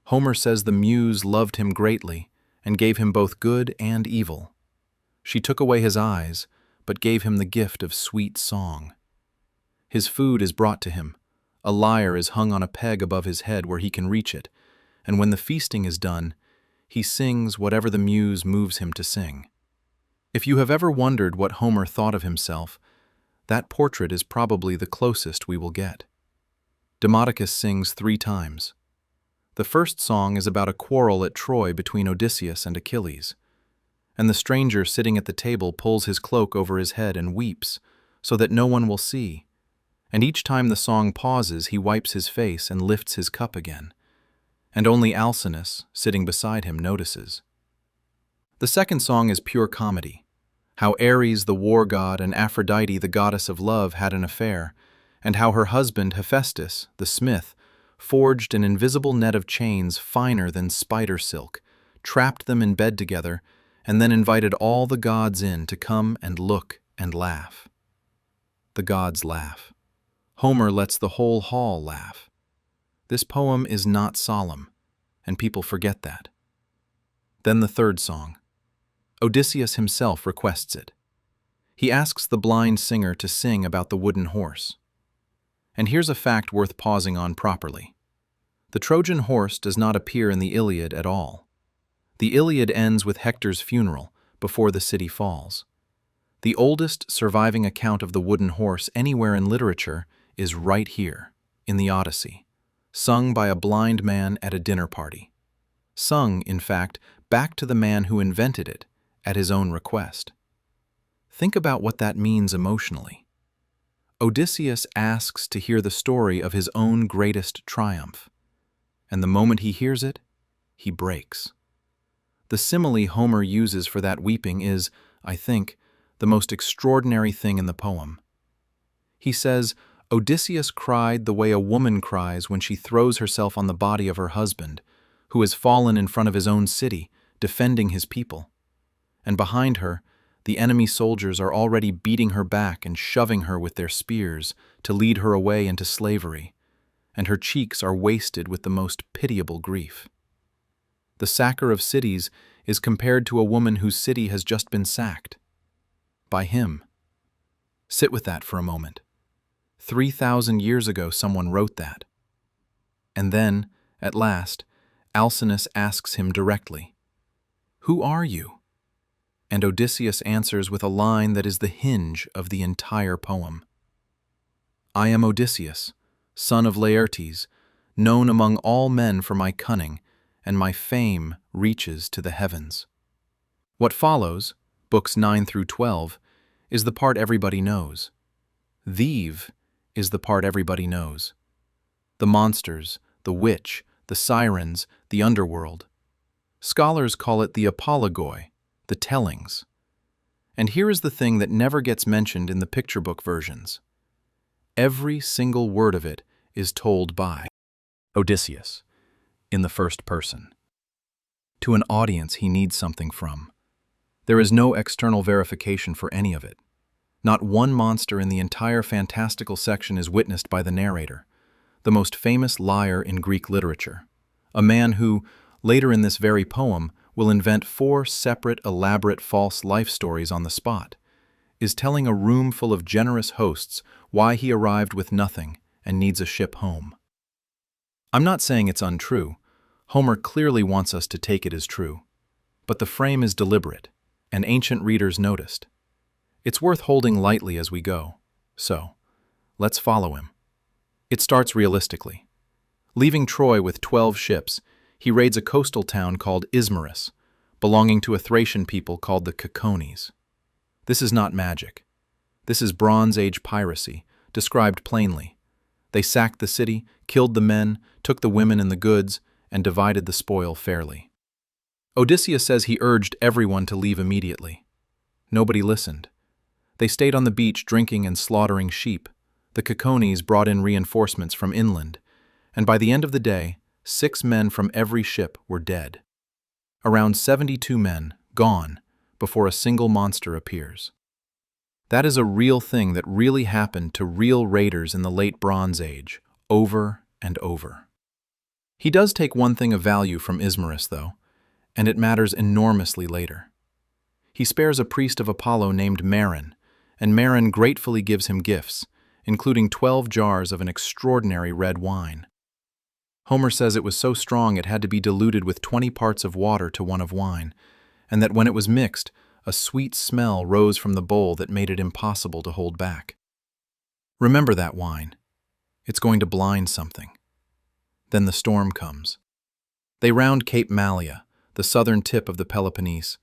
Homer says the muse loved him greatly and gave him both good and evil. She took away his eyes, but gave him the gift of sweet song. His food is brought to him, a lyre is hung on a peg above his head where he can reach it, and when the feasting is done, he sings whatever the muse moves him to sing. If you have ever wondered what Homer thought of himself, that portrait is probably the closest we will get. Demodocus sings 3 times. The first song is about a quarrel at Troy between Odysseus and Achilles, and the stranger sitting at the table pulls his cloak over his head and weeps, so that no one will see, and each time the song pauses he wipes his face and lifts his cup again, and only Alcinous, sitting beside him, notices. The second song is pure comedy, how Ares the war god and Aphrodite the goddess of love had an affair, and how her husband Hephaestus, the smith, forged an invisible net of chains finer than spider silk, trapped them in bed together, and then invited all the gods in to come and look and laugh. The gods laugh. Homer lets the whole hall laugh. This poem is not solemn, and people forget that. Then the third song. Odysseus himself requests it. He asks the blind singer to sing about the wooden horse. And here's a fact worth pausing on properly. The Trojan horse does not appear in the Iliad at all. The Iliad ends with Hector's funeral, before the city falls. The oldest surviving account of the wooden horse anywhere in literature is right here, in the Odyssey, sung by a blind man at a dinner party. Sung, in fact, back to the man who invented it, at his own request. Think about what that means emotionally. Odysseus asks to hear the story of his own greatest triumph, and the moment he hears it, he breaks. The simile Homer uses for that weeping is, I think, the most extraordinary thing in the poem. He says, Odysseus cried the way a woman cries when she throws herself on the body of her husband, who has fallen in front of his own city, defending his people. And behind her, the enemy soldiers are already beating her back and shoving her with their spears to lead her away into slavery, and her cheeks are wasted with the most pitiable grief. The sacker of cities is compared to a woman whose city has just been sacked. By him. Sit with that for a moment. 3,000 years ago someone wrote that. And then, at last, Alcinous asks him directly, "Who are you?" And Odysseus answers with a line that is the hinge of the entire poem. "I am Odysseus, son of Laertes, known among all men for my cunning, and my fame reaches to the heavens." What follows, books 9 through 12, is the part everybody knows. Theve is the part everybody knows. The monsters, the witch, the sirens, the underworld. Scholars call it the apologoi, the tellings. And here is the thing that never gets mentioned in the picture book versions. Every single word of it is told by Odysseus, in the first person. To an audience he needs something from. There is no external verification for any of it. Not one monster in the entire fantastical section is witnessed by the narrator, the most famous liar in Greek literature, a man who, later in this very poem, will invent 4 separate, elaborate false life stories on the spot, is telling a room full of generous hosts why he arrived with nothing and needs a ship home. I'm not saying it's untrue. Homer clearly wants us to take it as true. But the frame is deliberate, and ancient readers noticed. It's worth holding lightly as we go. So, let's follow him. It starts realistically. Leaving Troy with 12 ships, he raids a coastal town called Ismarus, belonging to a Thracian people called the Cacones. This is not magic. This is Bronze Age piracy, described plainly. They sacked the city, killed the men, took the women and the goods, and divided the spoil fairly. Odysseus says he urged everyone to leave immediately. Nobody listened. They stayed on the beach drinking and slaughtering sheep. The Cacones brought in reinforcements from inland, and by the end of the day, 6 men from every ship were dead. Around 72 men, gone, before a single monster appears. That is a real thing that really happened to real raiders in the late Bronze Age, over and over. He does take one thing of value from Ismarus, though, and it matters enormously later. He spares a priest of Apollo named Marin, and Marin gratefully gives him gifts, including 12 jars of an extraordinary red wine. Homer says it was so strong it had to be diluted with 20 parts of water to 1 of wine, and that when it was mixed, a sweet smell rose from the bowl that made it impossible to hold back. Remember that wine. It's going to blind something. Then the storm comes. They round Cape Malea, the southern tip of the Peloponnese,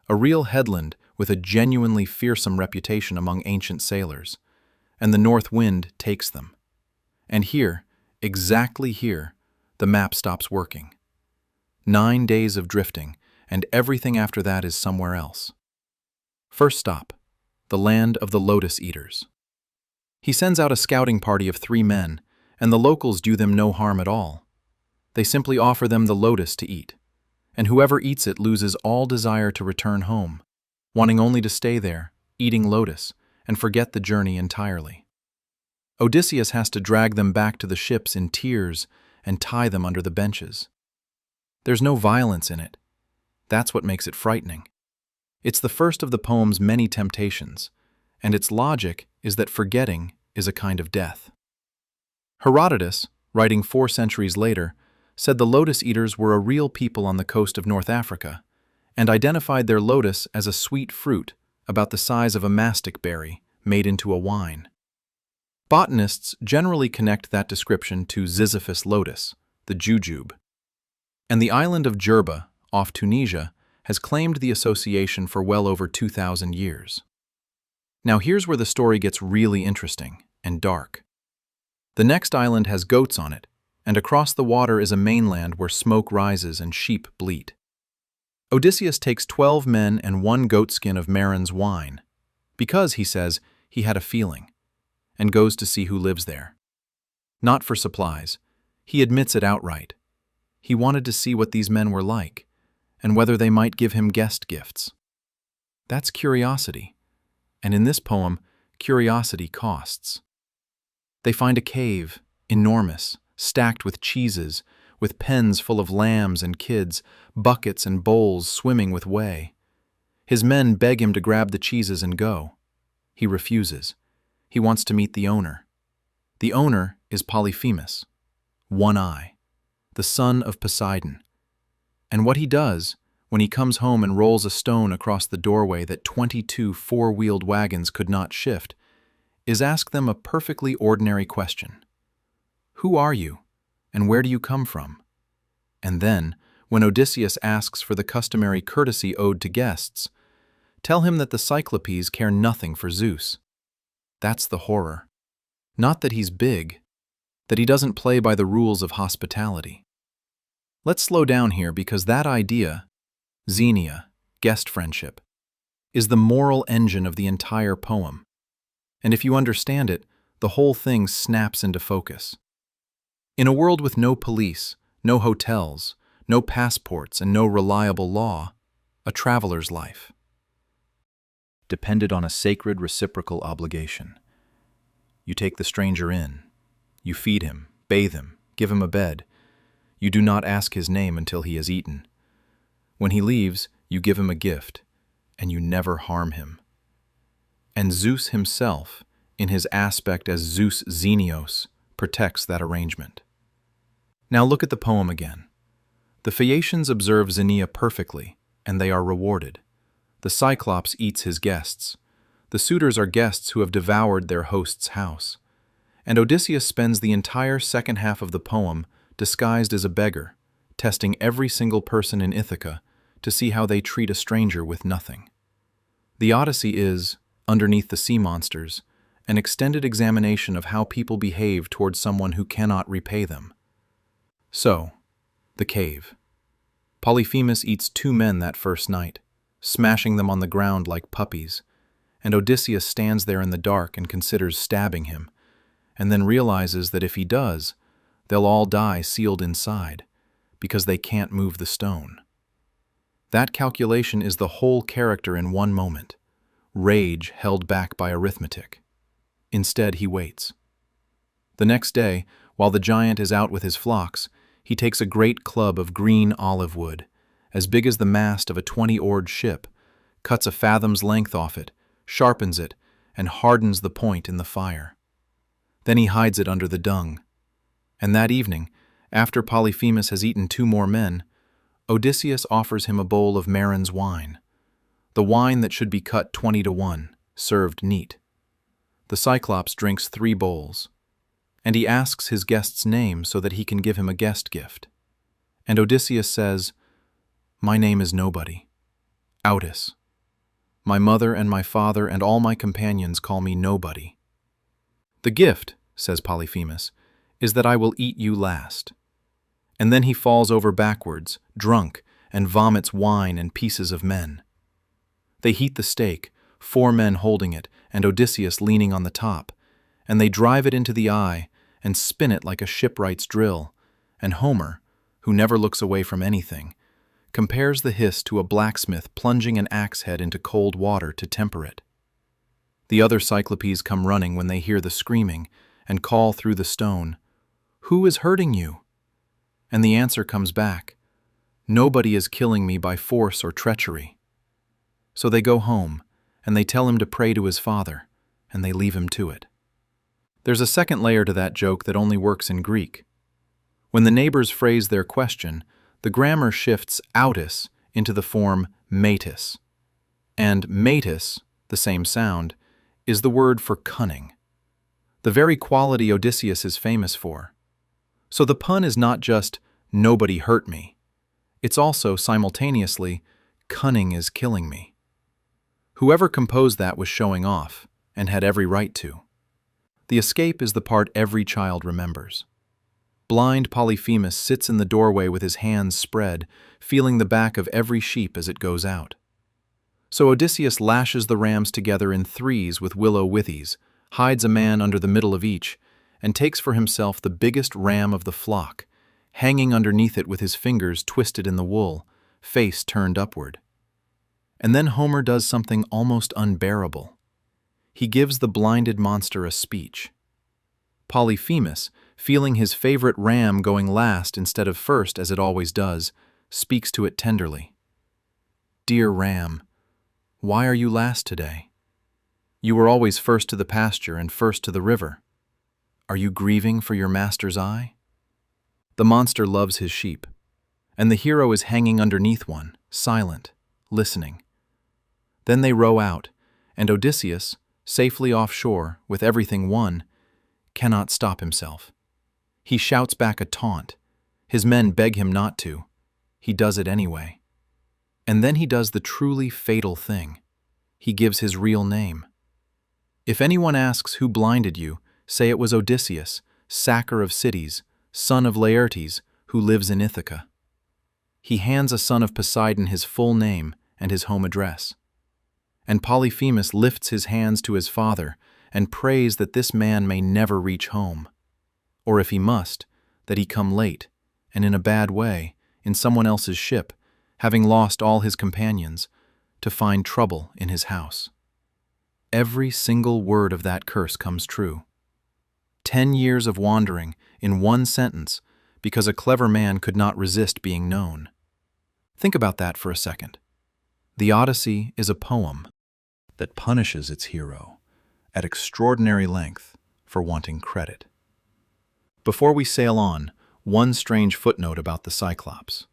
a real headland with a genuinely fearsome reputation among ancient sailors, and the north wind takes them. And here, exactly here, the map stops working. 9 days of drifting, and everything after that is somewhere else. First stop, the land of the lotus eaters. He sends out a scouting party of 3 men, and the locals do them no harm at all. They simply offer them the lotus to eat, and whoever eats it loses all desire to return home, wanting only to stay there, eating lotus, and forget the journey entirely. Odysseus has to drag them back to the ships in tears and tie them under the benches. There's no violence in it. That's what makes it frightening. It's the first of the poem's many temptations, and its logic is that forgetting is a kind of death. Herodotus, writing 4 centuries later, said the lotus eaters were a real people on the coast of North Africa, and identified their lotus as a sweet fruit about the size of a mastic berry made into a wine. Botanists generally connect that description to Sisyphus' lotus, the jujube. And the island of Jerba, off Tunisia, has claimed the association for well over 2,000 years. Now here's where the story gets really interesting and dark. The next island has goats on it, and across the water is a mainland where smoke rises and sheep bleat. Odysseus takes 12 men and 1 goatskin of Marin's wine, because, he says, he had a feeling, and goes to see who lives there. Not for supplies. He admits it outright. He wanted to see what these men were like, and whether they might give him guest gifts. That's curiosity, and in this poem, curiosity costs. They find a cave, enormous, stacked with cheeses, with pens full of lambs and kids, buckets and bowls swimming with whey. His men beg him to grab the cheeses and go. He refuses. He wants to meet the owner. The owner is Polyphemus, One Eye, the son of Poseidon. And what he does, when he comes home and rolls a stone across the doorway that 22 four-wheeled wagons could not shift, is ask them a perfectly ordinary question. Who are you, and where do you come from? And then, when Odysseus asks for the customary courtesy owed to guests, tell him that the Cyclopes care nothing for Zeus. That's the horror. Not that he's big, that he doesn't play by the rules of hospitality. Let's slow down here because that idea, xenia, guest friendship, is the moral engine of the entire poem. And if you understand it, the whole thing snaps into focus. In a world with no police, no hotels, no passports, and no reliable law, a traveler's life depended on a sacred reciprocal obligation. You take the stranger in. You feed him, bathe him, give him a bed. You do not ask his name until he has eaten. When he leaves, you give him a gift, and you never harm him. And Zeus himself, in his aspect as Zeus Xenios, protects that arrangement. Now look at the poem again. The Phaeacians observe Xenia perfectly, and they are rewarded. The Cyclops eats his guests. The suitors are guests who have devoured their host's house. And Odysseus spends the entire second half of the poem disguised as a beggar, testing every single person in Ithaca to see how they treat a stranger with nothing. The Odyssey is, underneath the sea monsters, an extended examination of how people behave towards someone who cannot repay them. So, the cave. Polyphemus eats 2 men that first night, smashing them on the ground like puppies, and Odysseus stands there in the dark and considers stabbing him, and then realizes that if he does, they'll all die sealed inside, because they can't move the stone. That calculation is the whole character in one moment, rage held back by arithmetic. Instead, he waits. The next day, while the giant is out with his flocks, he takes a great club of green olive wood, as big as the mast of a 20-oared ship, cuts a fathom's length off it, sharpens it, and hardens the point in the fire. Then he hides it under the dung. And that evening, after Polyphemus has eaten 2 more men, Odysseus offers him a bowl of Marin's wine, the wine that should be cut 20-1, served neat. The Cyclops drinks 3 bowls, and he asks his guest's name so that he can give him a guest gift. And Odysseus says, "My name is nobody. Odysseus. My mother and my father and all my companions call me nobody. The gift," says Polyphemus, "is that I will eat you last." And then he falls over backwards, drunk, and vomits wine and pieces of men. They heat the steak, 4 men holding it, and Odysseus leaning on the top, and they drive it into the eye and spin it like a shipwright's drill, and Homer, who never looks away from anything, compares the hiss to a blacksmith plunging an axe head into cold water to temper it. The other Cyclopes come running when they hear the screaming and call through the stone, "Who is hurting you?" And the answer comes back, "Nobody is killing me by force or treachery." So they go home, and they tell him to pray to his father, and they leave him to it. There's a second layer to that joke that only works in Greek. When the neighbors phrase their question, the grammar shifts outis into the form metis. And metis, the same sound, is the word for cunning, the very quality Odysseus is famous for. So the pun is not just, nobody hurt me. It's also, simultaneously, cunning is killing me. Whoever composed that was showing off, and had every right to. The escape is the part every child remembers. Blind Polyphemus sits in the doorway with his hands spread, feeling the back of every sheep as it goes out. So Odysseus lashes the rams together in threes with willow withies, hides a man under the middle of each, and takes for himself the biggest ram of the flock, hanging underneath it with his fingers twisted in the wool, face turned upward. And then Homer does something almost unbearable. He gives the blinded monster a speech. Polyphemus, feeling his favorite ram going last instead of first as it always does, speaks to it tenderly. "Dear ram, why are you last today? You were always first to the pasture and first to the river. Are you grieving for your master's eye?" The monster loves his sheep, and the hero is hanging underneath one, silent, listening. Then they row out, and Odysseus, safely offshore, with everything won, cannot stop himself. He shouts back a taunt. His men beg him not to. He does it anyway. And then he does the truly fatal thing. He gives his real name. If anyone asks who blinded you, say it was Odysseus, sacker of cities, son of Laertes, who lives in Ithaca. He hands a son of Poseidon his full name and his home address. And Polyphemus lifts his hands to his father and prays that this man may never reach home. Or if he must, that he come late, and in a bad way, in someone else's ship, having lost all his companions, to find trouble in his house. Every single word of that curse comes true. 10 years of wandering in one sentence because a clever man could not resist being known. Think about that for a second. The Odyssey is a poem that punishes its hero at extraordinary length for wanting credit. Before we sail on, one strange footnote about the Cyclops.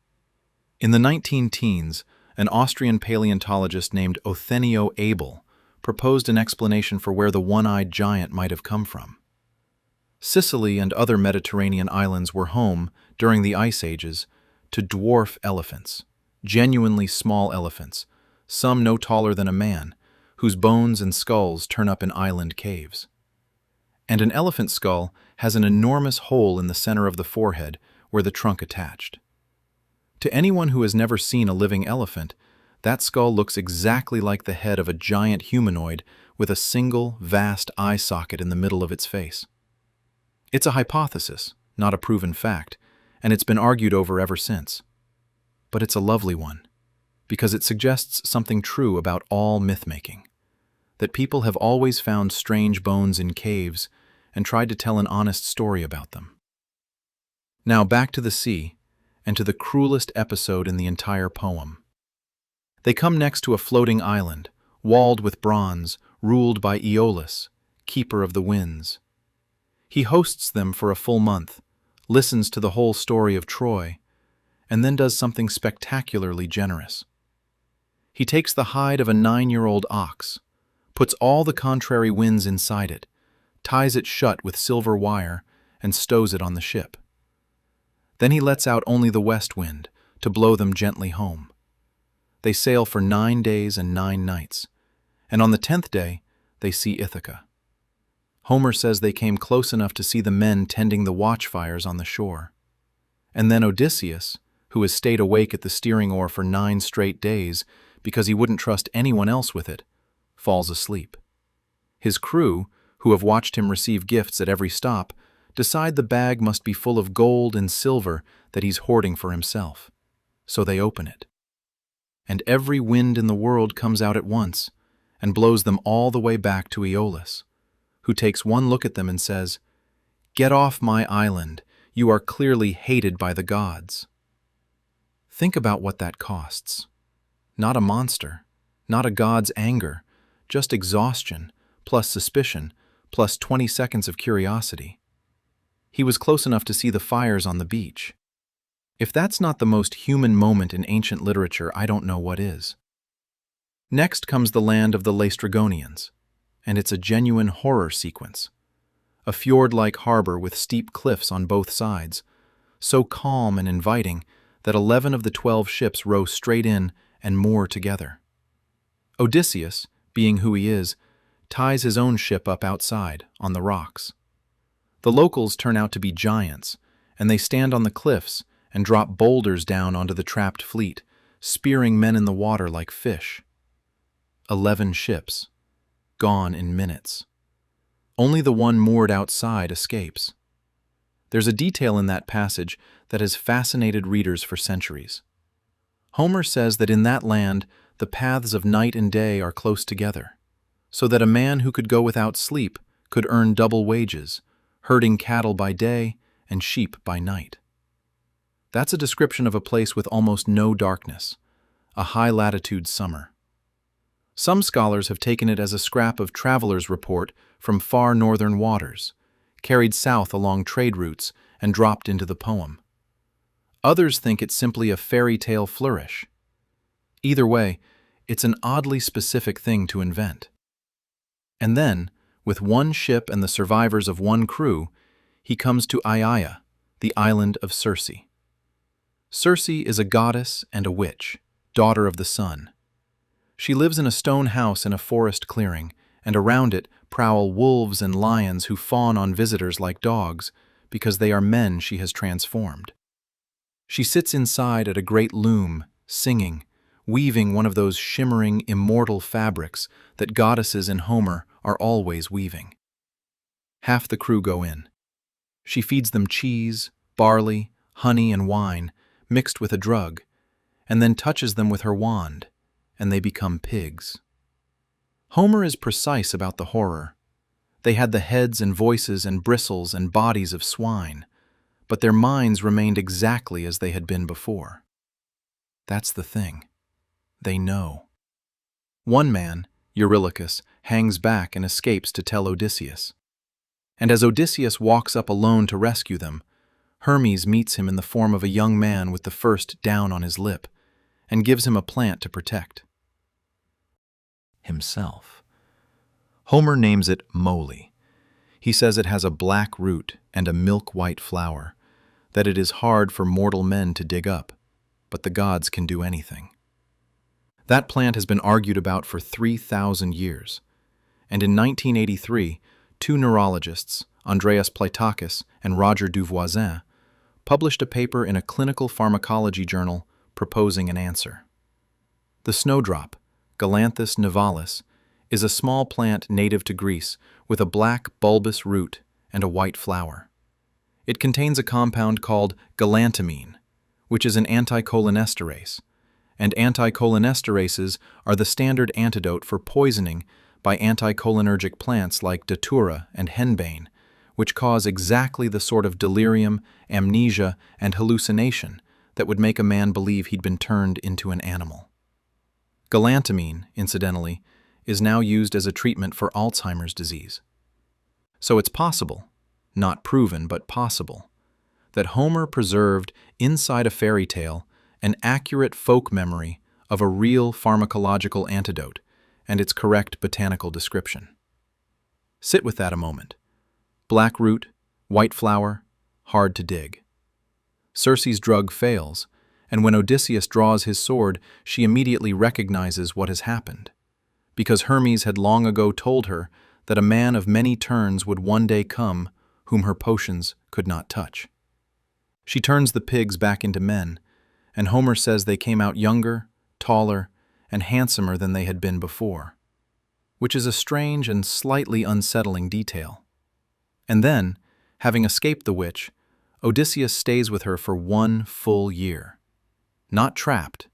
In the 19-teens, an Austrian paleontologist named Othenio Abel proposed an explanation for where the one-eyed giant might have come from. Sicily and other Mediterranean islands were home, during the Ice Ages, to dwarf elephants, genuinely small elephants, some no taller than a man, whose bones and skulls turn up in island caves. And an elephant skull has an enormous hole in the center of the forehead where the trunk attached. To anyone who has never seen a living elephant, that skull looks exactly like the head of a giant humanoid with a single, vast eye socket in the middle of its face. It's a hypothesis, not a proven fact, and it's been argued over ever since. But it's a lovely one, because it suggests something true about all myth-making, that people have always found strange bones in caves and tried to tell an honest story about them. Now back to the sea, and to the cruelest episode in the entire poem. They come next to a floating island, walled with bronze, ruled by Aeolus, keeper of the winds. He hosts them for a full month, listens to the whole story of Troy, and then does something spectacularly generous. He takes the hide of a 9-year-old ox, puts all the contrary winds inside it, ties it shut with silver wire, and stows it on the ship. Then he lets out only the west wind to blow them gently home. They sail for 9 days and 9 nights, and on the 10th day they see Ithaca. Homer says they came close enough to see the men tending the watchfires on the shore. And then Odysseus, who has stayed awake at the steering oar for 9 straight days because he wouldn't trust anyone else with it, falls asleep. His crew, who have watched him receive gifts at every stop, decide the bag must be full of gold and silver that he's hoarding for himself. So they open it. And every wind in the world comes out at once and blows them all the way back to Aeolus, who takes one look at them and says, "Get off my island. You are clearly hated by the gods." Think about what that costs. Not a monster, not a god's anger, just exhaustion, plus suspicion, plus 20 seconds of curiosity. He was close enough to see the fires on the beach. If that's not the most human moment in ancient literature, I don't know what is. Next comes the land of the Laestrygonians, and it's a genuine horror sequence. A fjord-like harbor with steep cliffs on both sides, so calm and inviting that 11 of the 12 ships row straight in and moor together. Odysseus, being who he is, ties his own ship up outside, on the rocks. The locals turn out to be giants, and they stand on the cliffs and drop boulders down onto the trapped fleet, spearing men in the water like fish. 11 ships, gone in minutes. Only the one moored outside escapes. There's a detail in that passage that has fascinated readers for centuries. Homer says that in that land, the paths of night and day are close together, so that a man who could go without sleep could earn double wages, herding cattle by day and sheep by night. That's a description of a place with almost no darkness, a high-latitude summer. Some scholars have taken it as a scrap of traveler's report from far northern waters, carried south along trade routes and dropped into the poem. Others think it's simply a fairy tale flourish. Either way, it's an oddly specific thing to invent. And then, with one ship and the survivors of one crew, he comes to Aiaia, the island of Circe. Circe is a goddess and a witch, daughter of the sun. She lives in a stone house in a forest clearing, and around it prowl wolves and lions who fawn on visitors like dogs because they are men she has transformed. She sits inside at a great loom, singing, weaving one of those shimmering, immortal fabrics that goddesses in Homer are always weaving. Half the crew go in. She feeds them cheese, barley, honey, and wine, mixed with a drug, and then touches them with her wand, and they become pigs. Homer is precise about the horror. They had the heads and voices and bristles and bodies of swine, but their minds remained exactly as they had been before. That's the thing. They know. One man, Eurylochus, hangs back and escapes to tell Odysseus. And as Odysseus walks up alone to rescue them, Hermes meets him in the form of a young man with the first down on his lip, and gives him a plant to protect himself. Homer names it moly. He says it has a black root and a milk-white flower, that it is hard for mortal men to dig up, but the gods can do anything. That plant has been argued about for 3,000 years, and in 1983, 2 neurologists, Andreas Pleitakis and Roger Duvoisin, published a paper in a clinical pharmacology journal proposing an answer. The snowdrop, Galanthus nivalis, is a small plant native to Greece with a black bulbous root and a white flower. It contains a compound called galantamine, which is an anticholinesterase, and anticholinesterases are the standard antidote for poisoning by anticholinergic plants like datura and henbane, which cause exactly the sort of delirium, amnesia, and hallucination that would make a man believe he'd been turned into an animal. Galantamine, incidentally, is now used as a treatment for Alzheimer's disease. So it's possible, not proven but possible, that Homer preserved inside a fairy tale an accurate folk memory of a real pharmacological antidote and its correct botanical description. Sit with that a moment. Black root, white flower, hard to dig. Circe's drug fails, and when Odysseus draws his sword, she immediately recognizes what has happened, because Hermes had long ago told her that a man of many turns would one day come whom her potions could not touch. She turns the pigs back into men, and Homer says they came out younger, taller, and handsomer than they had been before, which is a strange and slightly unsettling detail. And then, having escaped the witch, Odysseus stays with her for 1 full year. Not trapped,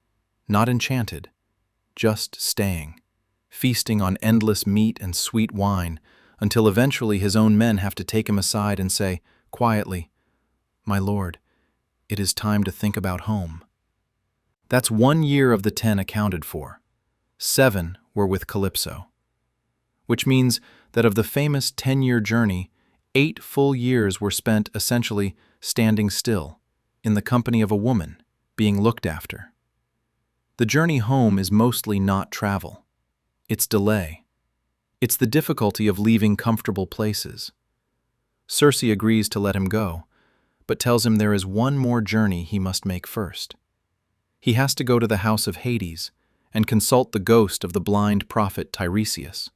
not enchanted, just staying, feasting on endless meat and sweet wine, until eventually his own men have to take him aside and say, quietly, "My lord, it is time to think about home." That's 1 year of the 10 accounted for. 7 were with Calypso. Which means that of the famous 10-year journey, 8 full years were spent essentially standing still, in the company of a woman, being looked after. The journey home is mostly not travel. It's delay. It's the difficulty of leaving comfortable places. Circe agrees to let him go, but tells him there is one more journey he must make first. He has to go to the house of Hades and consult the ghost of the blind prophet Tiresias.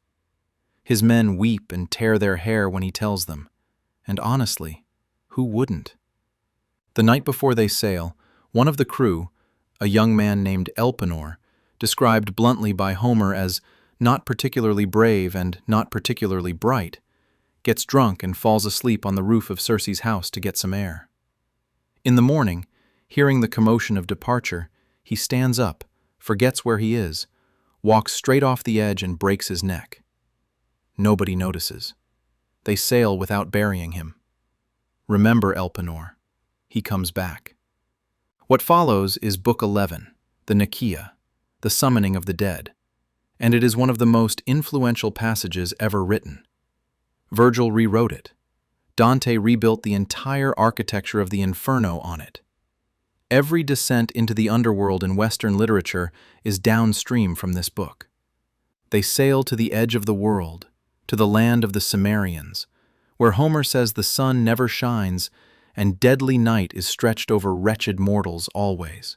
His men weep and tear their hair when he tells them, and honestly, who wouldn't? The night before they sail, one of the crew, a young man named Elpenor, described bluntly by Homer as not particularly brave and not particularly bright, gets drunk and falls asleep on the roof of Circe's house to get some air. In the morning, hearing the commotion of departure, he stands up, forgets where he is, walks straight off the edge and breaks his neck. Nobody notices. They sail without burying him. Remember Elpenor. He comes back. What follows is Book 11, the Nicaea, the summoning of the dead, and it is one of the most influential passages ever written. Virgil rewrote it. Dante rebuilt the entire architecture of the Inferno on it. Every descent into the underworld in Western literature is downstream from this book. They sail to the edge of the world, to the land of the Cimmerians, where Homer says the sun never shines and deadly night is stretched over wretched mortals always.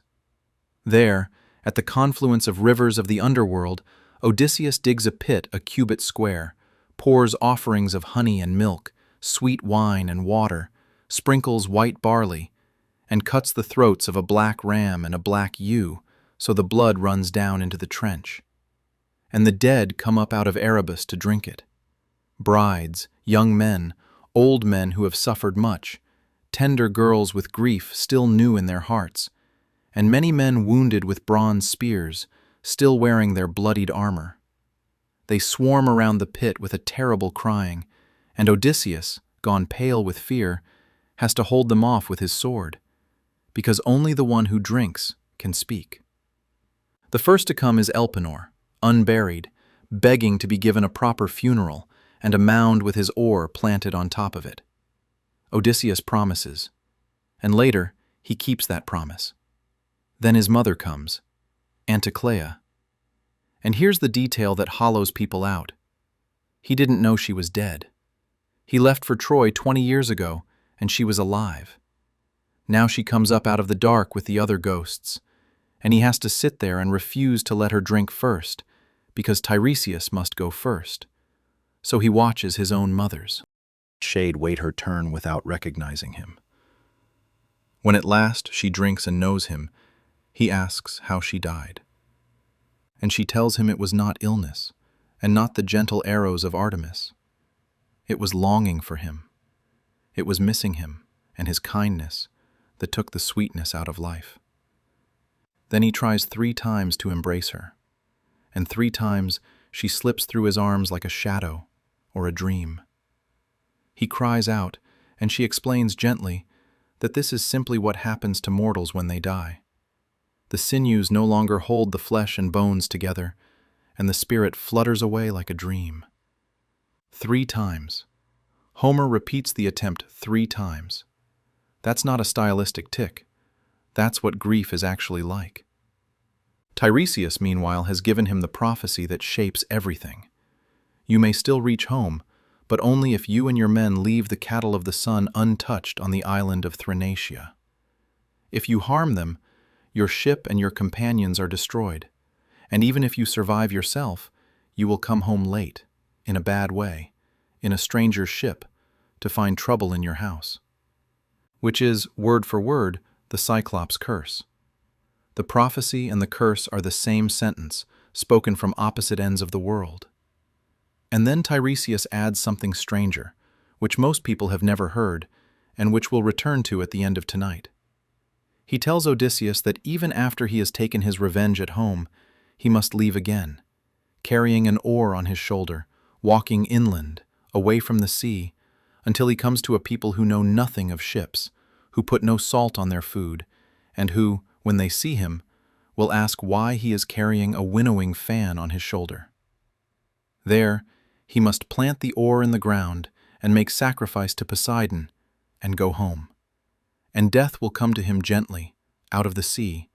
There, at the confluence of rivers of the underworld, Odysseus digs a pit a cubit square, pours offerings of honey and milk, sweet wine and water, sprinkles white barley, and cuts the throats of a black ram and a black ewe so the blood runs down into the trench. And the dead come up out of Erebus to drink it. Brides, young men, old men who have suffered much, tender girls with grief still new in their hearts, and many men wounded with bronze spears, still wearing their bloodied armor. They swarm around the pit with a terrible crying, and Odysseus, gone pale with fear, has to hold them off with his sword, because only the one who drinks can speak. The first to come is Elpenor, unburied, begging to be given a proper funeral and a mound with his oar planted on top of it. Odysseus promises, and later he keeps that promise. Then his mother comes, Anticlea. And here's the detail that hollows people out. He didn't know she was dead. He left for Troy 20 years ago, and she was alive. Now she comes up out of the dark with the other ghosts, and he has to sit there and refuse to let her drink first, because Tiresias must go first. So he watches his own mother's shade wait her turn without recognizing him. When at last she drinks and knows him, he asks how she died. And she tells him it was not illness, and not the gentle arrows of Artemis. It was longing for him. It was missing him and his kindness that took the sweetness out of life. Then he tries 3 times to embrace her, and 3 times she slips through his arms like a shadow or a dream. He cries out, and she explains gently that this is simply what happens to mortals when they die. The sinews no longer hold the flesh and bones together, and the spirit flutters away like a dream. 3 times. Homer repeats the attempt 3 times. That's not a stylistic tick. That's what grief is actually like. Tiresias, meanwhile, has given him the prophecy that shapes everything. You may still reach home, but only if you and your men leave the cattle of the sun untouched on the island of Thrinacia. If you harm them, your ship and your companions are destroyed, and even if you survive yourself, you will come home late, in a bad way, in a stranger's ship, to find trouble in your house. Which is, word for word, the Cyclops' curse. The prophecy and the curse are the same sentence, spoken from opposite ends of the world. And then Tiresias adds something stranger, which most people have never heard, and which we'll return to at the end of tonight. He tells Odysseus that even after he has taken his revenge at home, he must leave again, carrying an oar on his shoulder, walking inland, away from the sea, until he comes to a people who know nothing of ships, who put no salt on their food, and who, when they see him, will ask why he is carrying a winnowing fan on his shoulder. There, he must plant the oar in the ground and make sacrifice to Poseidon and go home. And death will come to him gently, out of the sea,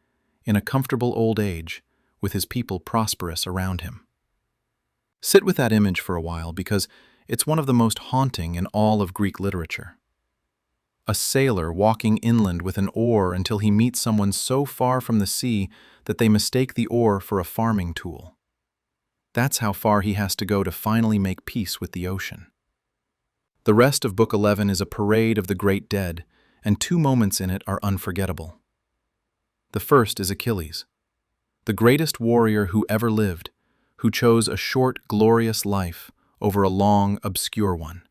in a comfortable old age, with his people prosperous around him. Sit with that image for a while because it's one of the most haunting in all of Greek literature. A sailor walking inland with an oar until he meets someone so far from the sea that they mistake the oar for a farming tool. That's how far he has to go to finally make peace with the ocean. The rest of Book 11 is a parade of the great dead, and two moments in it are unforgettable. The first is Achilles, the greatest warrior who ever lived, who chose a short, glorious life over a long, obscure one.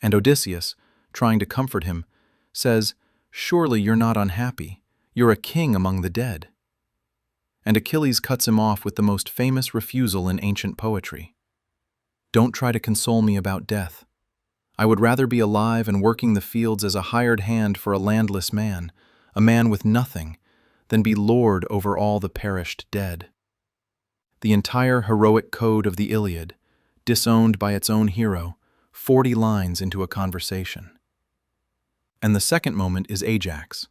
And Odysseus, trying to comfort him, says, "Surely you're not unhappy. You're a king among the dead." And Achilles cuts him off with the most famous refusal in ancient poetry. "Don't try to console me about death. I would rather be alive and working the fields as a hired hand for a landless man, a man with nothing, than be lord over all the perished dead." The entire heroic code of the Iliad, disowned by its own hero, 40 lines into a conversation. And the second moment is Ajax.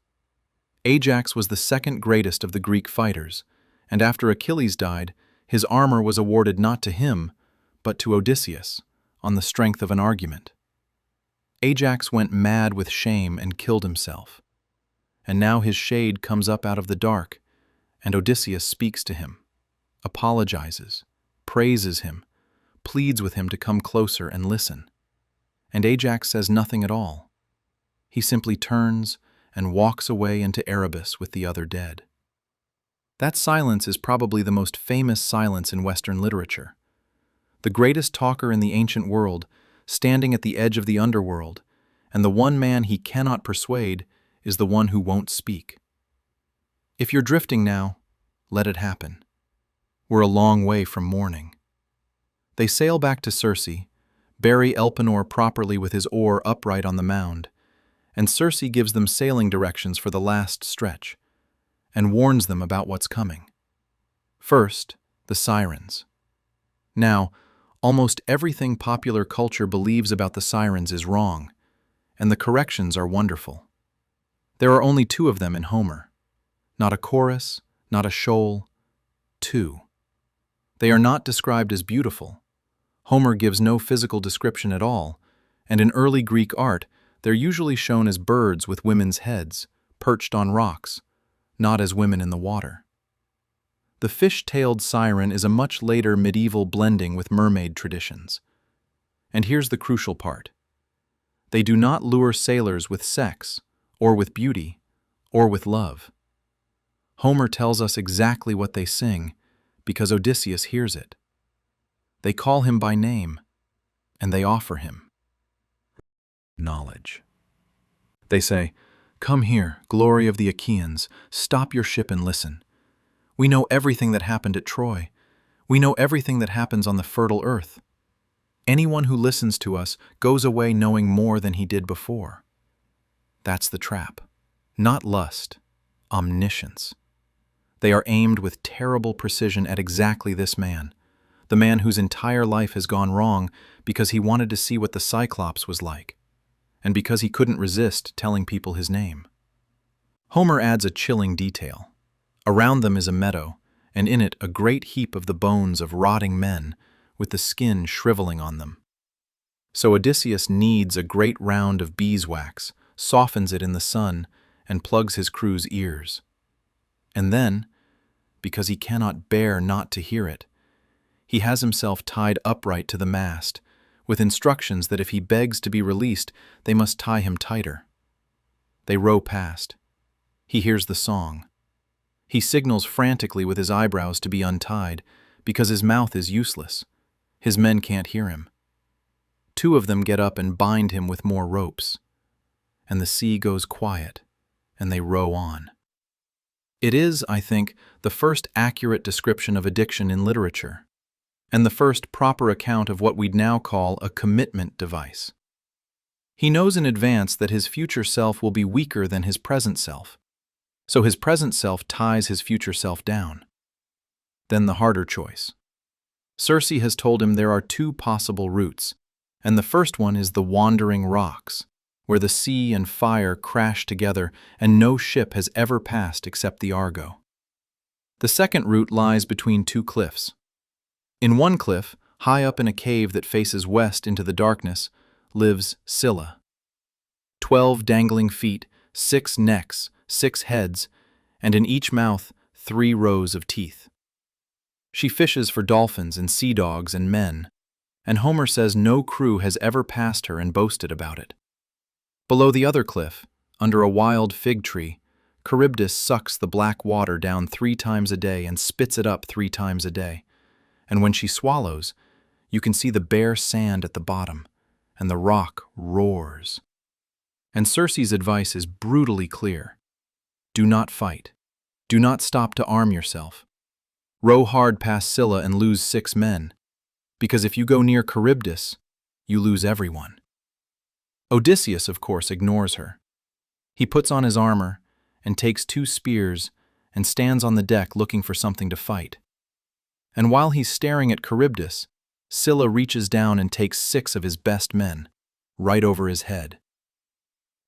Ajax was the second greatest of the Greek fighters, and after Achilles died, his armor was awarded not to him, but to Odysseus, on the strength of an argument. Ajax went mad with shame and killed himself. And now his shade comes up out of the dark, and Odysseus speaks to him, apologizes, praises him, pleads with him to come closer and listen. And Ajax says nothing at all. He simply turns and walks away into Erebus with the other dead. That silence is probably the most famous silence in Western literature. The greatest talker in the ancient world, standing at the edge of the underworld, and the one man he cannot persuade is the one who won't speak. If you're drifting now, let it happen. We're a long way from morning. They sail back to Circe, bury Elpenor properly with his oar upright on the mound, and Circe gives them sailing directions for the last stretch, and warns them about what's coming. First, the sirens. Now, almost everything popular culture believes about the sirens is wrong, and the corrections are wonderful. There are only 2 of them in Homer. Not a chorus, not a shoal, 2. They are not described as beautiful. Homer gives no physical description at all, and in early Greek art, they're usually shown as birds with women's heads, perched on rocks, not as women in the water. The fish-tailed siren is a much later medieval blending with mermaid traditions. And here's the crucial part. They do not lure sailors with sex, or with beauty, or with love. Homer tells us exactly what they sing, because Odysseus hears it. They call him by name, and they offer him knowledge. They say, "Come here, glory of the Achaeans, stop your ship and listen. We know everything that happened at Troy. We know everything that happens on the fertile earth. Anyone who listens to us goes away knowing more than he did before." That's the trap. Not lust, omniscience. They are aimed with terrible precision at exactly this man, the man whose entire life has gone wrong because he wanted to see what the Cyclops was like, and because he couldn't resist telling people his name. Homer adds a chilling detail. Around them is a meadow, and in it a great heap of the bones of rotting men, with the skin shriveling on them. So Odysseus kneads a great round of beeswax, softens it in the sun, and plugs his crew's ears. And then, because he cannot bear not to hear it, he has himself tied upright to the mast, with instructions that if he begs to be released, they must tie him tighter. They row past. He hears the song. He signals frantically with his eyebrows to be untied, because his mouth is useless. His men can't hear him. 2 of them get up and bind him with more ropes. And the sea goes quiet, and they row on. It is, I think, the first accurate description of addiction in literature, and the first proper account of what we'd now call a commitment device. He knows in advance that his future self will be weaker than his present self, so his present self ties his future self down. Then the harder choice. Circe has told him there are 2 possible routes, and the first one is the wandering rocks, where the sea and fire crash together and no ship has ever passed except the Argo. The second route lies between 2 cliffs. In one cliff, high up in a cave that faces west into the darkness, lives Scylla. 12 dangling feet, 6 necks, 6 heads, and in each mouth 3 rows of teeth. She fishes for dolphins and sea dogs and men, and Homer says no crew has ever passed her and boasted about it. Below the other cliff, under a wild fig tree, Charybdis sucks the black water down 3 times a day and spits it up 3 times a day. And when she swallows, you can see the bare sand at the bottom, and the rock roars. And Circe's advice is brutally clear. Do not fight. Do not stop to arm yourself. Row hard past Scylla and lose 6 men, because if you go near Charybdis, you lose everyone. Odysseus, of course, ignores her. He puts on his armor and takes 2 spears and stands on the deck looking for something to fight. And while he's staring at Charybdis, Scylla reaches down and takes 6 of his best men, right over his head.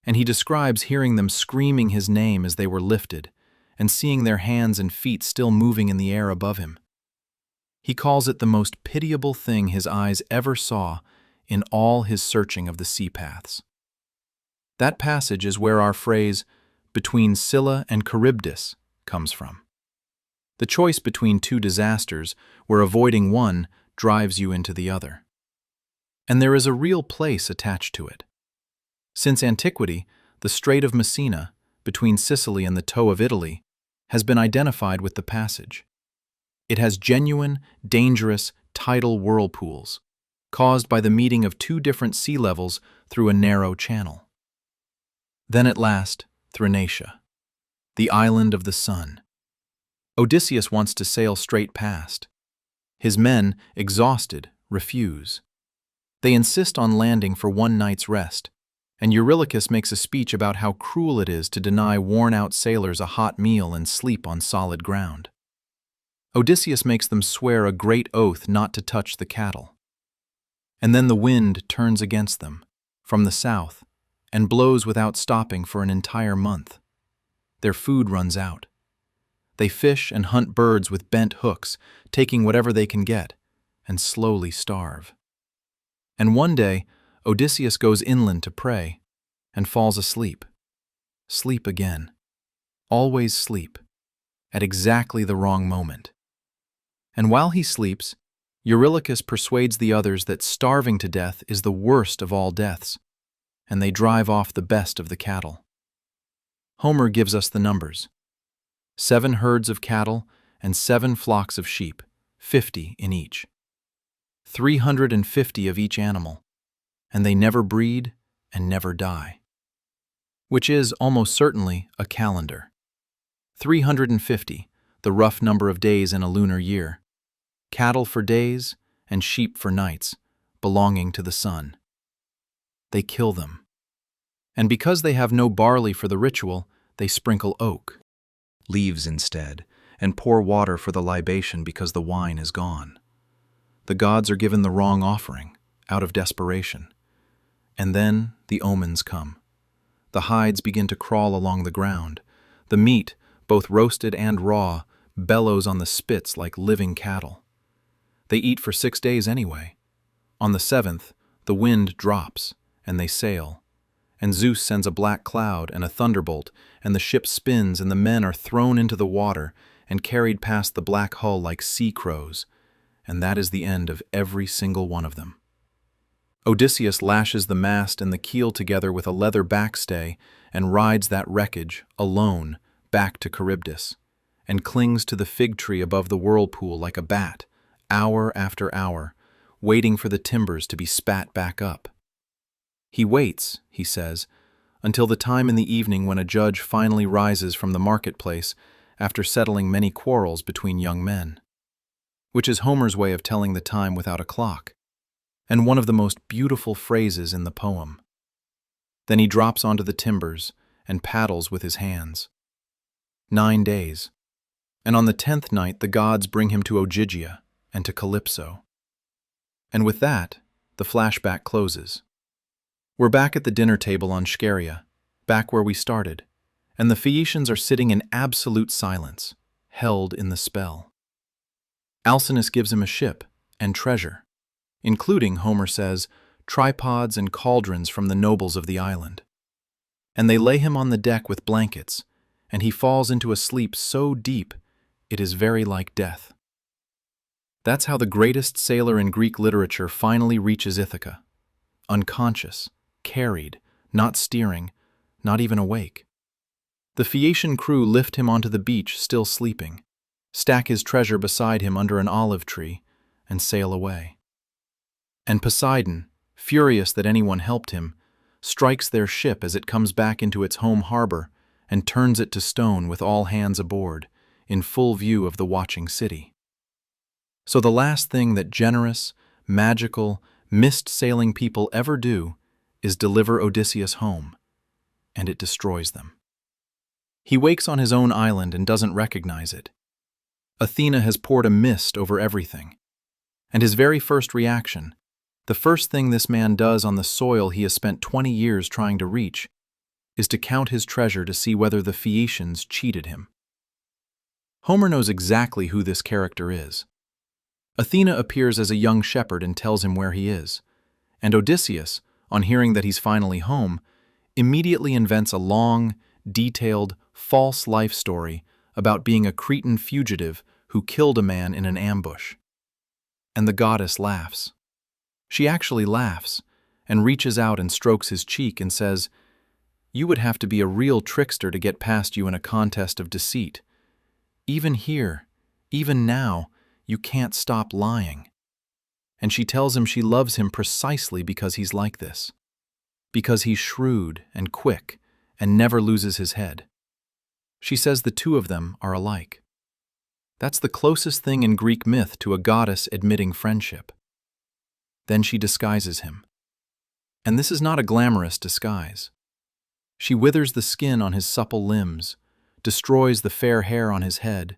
And he describes hearing them screaming his name as they were lifted, and seeing their hands and feet still moving in the air above him. He calls it the most pitiable thing his eyes ever saw in all his searching of the sea paths. That passage is where our phrase, between Scylla and Charybdis, comes from. The choice between 2 disasters, where avoiding one drives you into the other. And there is a real place attached to it. Since antiquity, the Strait of Messina, between Sicily and the toe of Italy, has been identified with the passage. It has genuine, dangerous, tidal whirlpools, caused by the meeting of 2 different sea levels through a narrow channel. Then at last, Thrinacia, the island of the sun. Odysseus wants to sail straight past. His men, exhausted, refuse. They insist on landing for 1 night's rest, and Eurylochus makes a speech about how cruel it is to deny worn-out sailors a hot meal and sleep on solid ground. Odysseus makes them swear a great oath not to touch the cattle. And then the wind turns against them, from the south, and blows without stopping for an entire month. Their food runs out. They fish and hunt birds with bent hooks, taking whatever they can get, and slowly starve. And one day, Odysseus goes inland to pray, and falls asleep. Sleep again. Always sleep. At exactly the wrong moment. And while he sleeps, Eurylochus persuades the others that starving to death is the worst of all deaths, and they drive off the best of the cattle. Homer gives us the numbers. 7 herds of cattle and 7 flocks of sheep, 50 in each. 350 of each animal, and they never breed and never die. Which is, almost certainly, a calendar. 350, the rough number of days in a lunar year. Cattle for days and sheep for nights, belonging to the sun. They kill them. And because they have no barley for the ritual, they sprinkle oak, leaves instead, and pour water for the libation because the wine is gone. The gods are given the wrong offering, out of desperation. And then the omens come. The hides begin to crawl along the ground. The meat, both roasted and raw, bellows on the spits like living cattle. They eat for 6 days anyway. On the 7th, the wind drops, and they sail. And Zeus sends a black cloud and a thunderbolt, and the ship spins, and the men are thrown into the water and carried past the black hull like sea crows. And that is the end of every single one of them. Odysseus lashes the mast and the keel together with a leather backstay and rides that wreckage, alone, back to Charybdis, and clings to the fig tree above the whirlpool like a bat, hour after hour, waiting for the timbers to be spat back up. He waits, he says, until the time in the evening when a judge finally rises from the marketplace after settling many quarrels between young men. Which is Homer's way of telling the time without a clock, and one of the most beautiful phrases in the poem. Then he drops onto the timbers and paddles with his hands. 9 days, and on the 10th night the gods bring him to Ogygia and to Calypso. And with that, the flashback closes. We're back at the dinner table on Scheria, back where we started, and the Phaeacians are sitting in absolute silence, held in the spell. Alcinous gives him a ship and treasure, including, Homer says, tripods and cauldrons from the nobles of the island. And they lay him on the deck with blankets, and he falls into a sleep so deep it is very like death. That's how the greatest sailor in Greek literature finally reaches Ithaca. Unconscious, carried, not steering, not even awake. The Phaeacian crew lift him onto the beach still sleeping, stack his treasure beside him under an olive tree, and sail away. And Poseidon, furious that anyone helped him, strikes their ship as it comes back into its home harbor and turns it to stone with all hands aboard, in full view of the watching city. So the last thing that generous, magical, mist-sailing people ever do is deliver Odysseus home, and it destroys them. He wakes on his own island and doesn't recognize it. Athena has poured a mist over everything. And his very first reaction, the first thing this man does on the soil he has spent 20 years trying to reach, is to count his treasure to see whether the Phaeacians cheated him. Homer knows exactly who this character is. Athena appears as a young shepherd and tells him where he is, and Odysseus, on hearing that he's finally home, immediately invents a long, detailed, false life story about being a Cretan fugitive who killed a man in an ambush. And the goddess laughs. She actually laughs and reaches out and strokes his cheek and says, "You would have to be a real trickster to get past you in a contest of deceit. Even here, even now, you can't stop lying." And she tells him she loves him precisely because he's like this. Because he's shrewd and quick and never loses his head. She says the two of them are alike. That's the closest thing in Greek myth to a goddess admitting friendship. Then she disguises him. And this is not a glamorous disguise. She withers the skin on his supple limbs, destroys the fair hair on his head,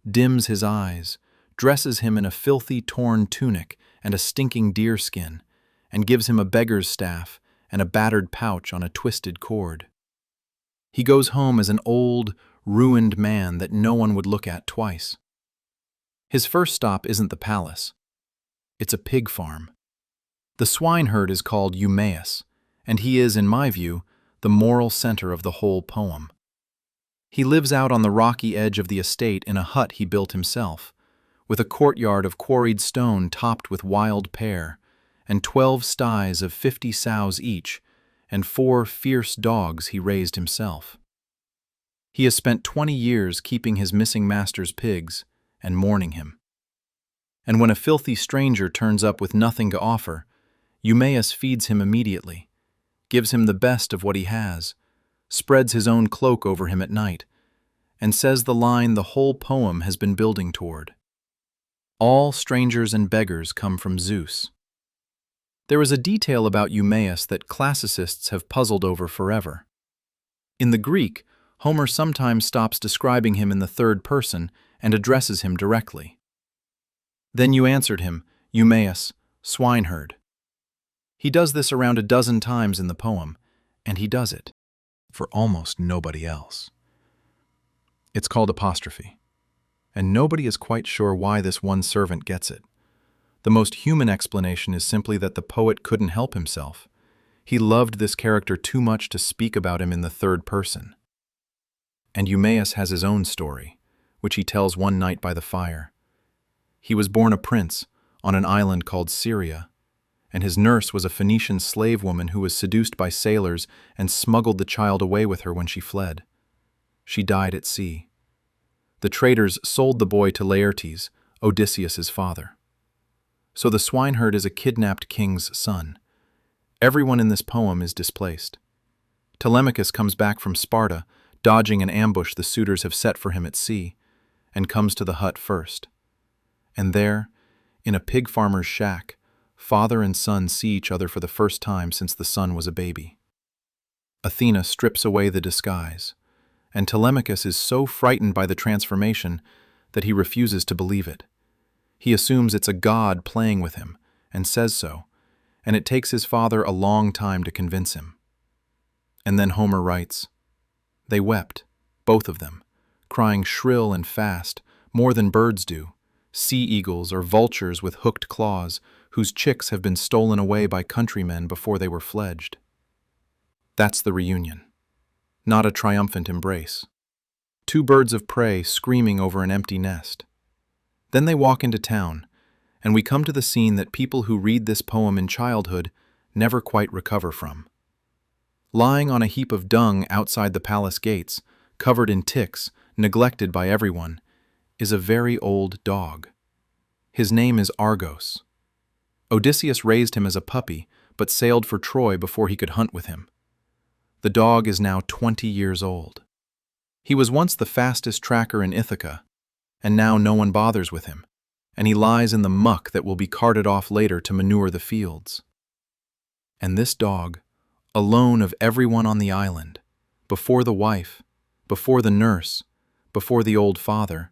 dims his eyes, dresses him in a filthy torn tunic and a stinking deerskin, and gives him a beggar's staff and a battered pouch on a twisted cord. He goes home as an old, ruined man that no one would look at twice. His first stop isn't the palace. It's a pig farm. The swineherd is called Eumaeus, and he is, in my view, the moral center of the whole poem. He lives out on the rocky edge of the estate in a hut he built himself, with a courtyard of quarried stone topped with wild pear, and 12 sties of 50 sows each, and 4 fierce dogs he raised himself. He has spent 20 years keeping his missing master's pigs and mourning him. And when a filthy stranger turns up with nothing to offer, Eumaeus feeds him immediately, gives him the best of what he has, spreads his own cloak over him at night, and says the line the whole poem has been building toward. All strangers and beggars come from Zeus. There is a detail about Eumaeus that classicists have puzzled over forever. In the Greek, Homer sometimes stops describing him in the third person and addresses him directly. "Then you answered him, Eumaeus, swineherd." He does this around a dozen times in the poem, and he does it for almost nobody else. It's called apostrophe, and nobody is quite sure why this one servant gets it. The most human explanation is simply that the poet couldn't help himself. He loved this character too much to speak about him in the third person. And Eumaeus has his own story, which he tells one night by the fire. He was born a prince on an island called Syria, and his nurse was a Phoenician slave woman who was seduced by sailors and smuggled the child away with her when she fled. She died at sea. The traders sold the boy to Laertes, Odysseus' father. So the swineherd is a kidnapped king's son. Everyone in this poem is displaced. Telemachus comes back from Sparta, dodging an ambush the suitors have set for him at sea, and comes to the hut first. And there, in a pig farmer's shack, father and son see each other for the first time since the son was a baby. Athena strips away the disguise, and Telemachus is so frightened by the transformation that he refuses to believe it. He assumes it's a god playing with him, and says so, and it takes his father a long time to convince him. And then Homer writes, "They wept, both of them, crying shrill and fast, more than birds do, sea eagles or vultures with hooked claws, whose chicks have been stolen away by countrymen before they were fledged. That's the reunion. Not a triumphant embrace. Two birds of prey screaming over an empty nest. Then they walk into town, and we come to the scene that people who read this poem in childhood never quite recover from. Lying on a heap of dung outside the palace gates, covered in ticks, neglected by everyone, is a very old dog. His name is Argos. Odysseus raised him as a puppy, but sailed for Troy before he could hunt with him. The dog is now 20 years old. He was once the fastest tracker in Ithaca, and now no one bothers with him, and he lies in the muck that will be carted off later to manure the fields. And this dog, alone of everyone on the island, before the wife, before the nurse, before the old father,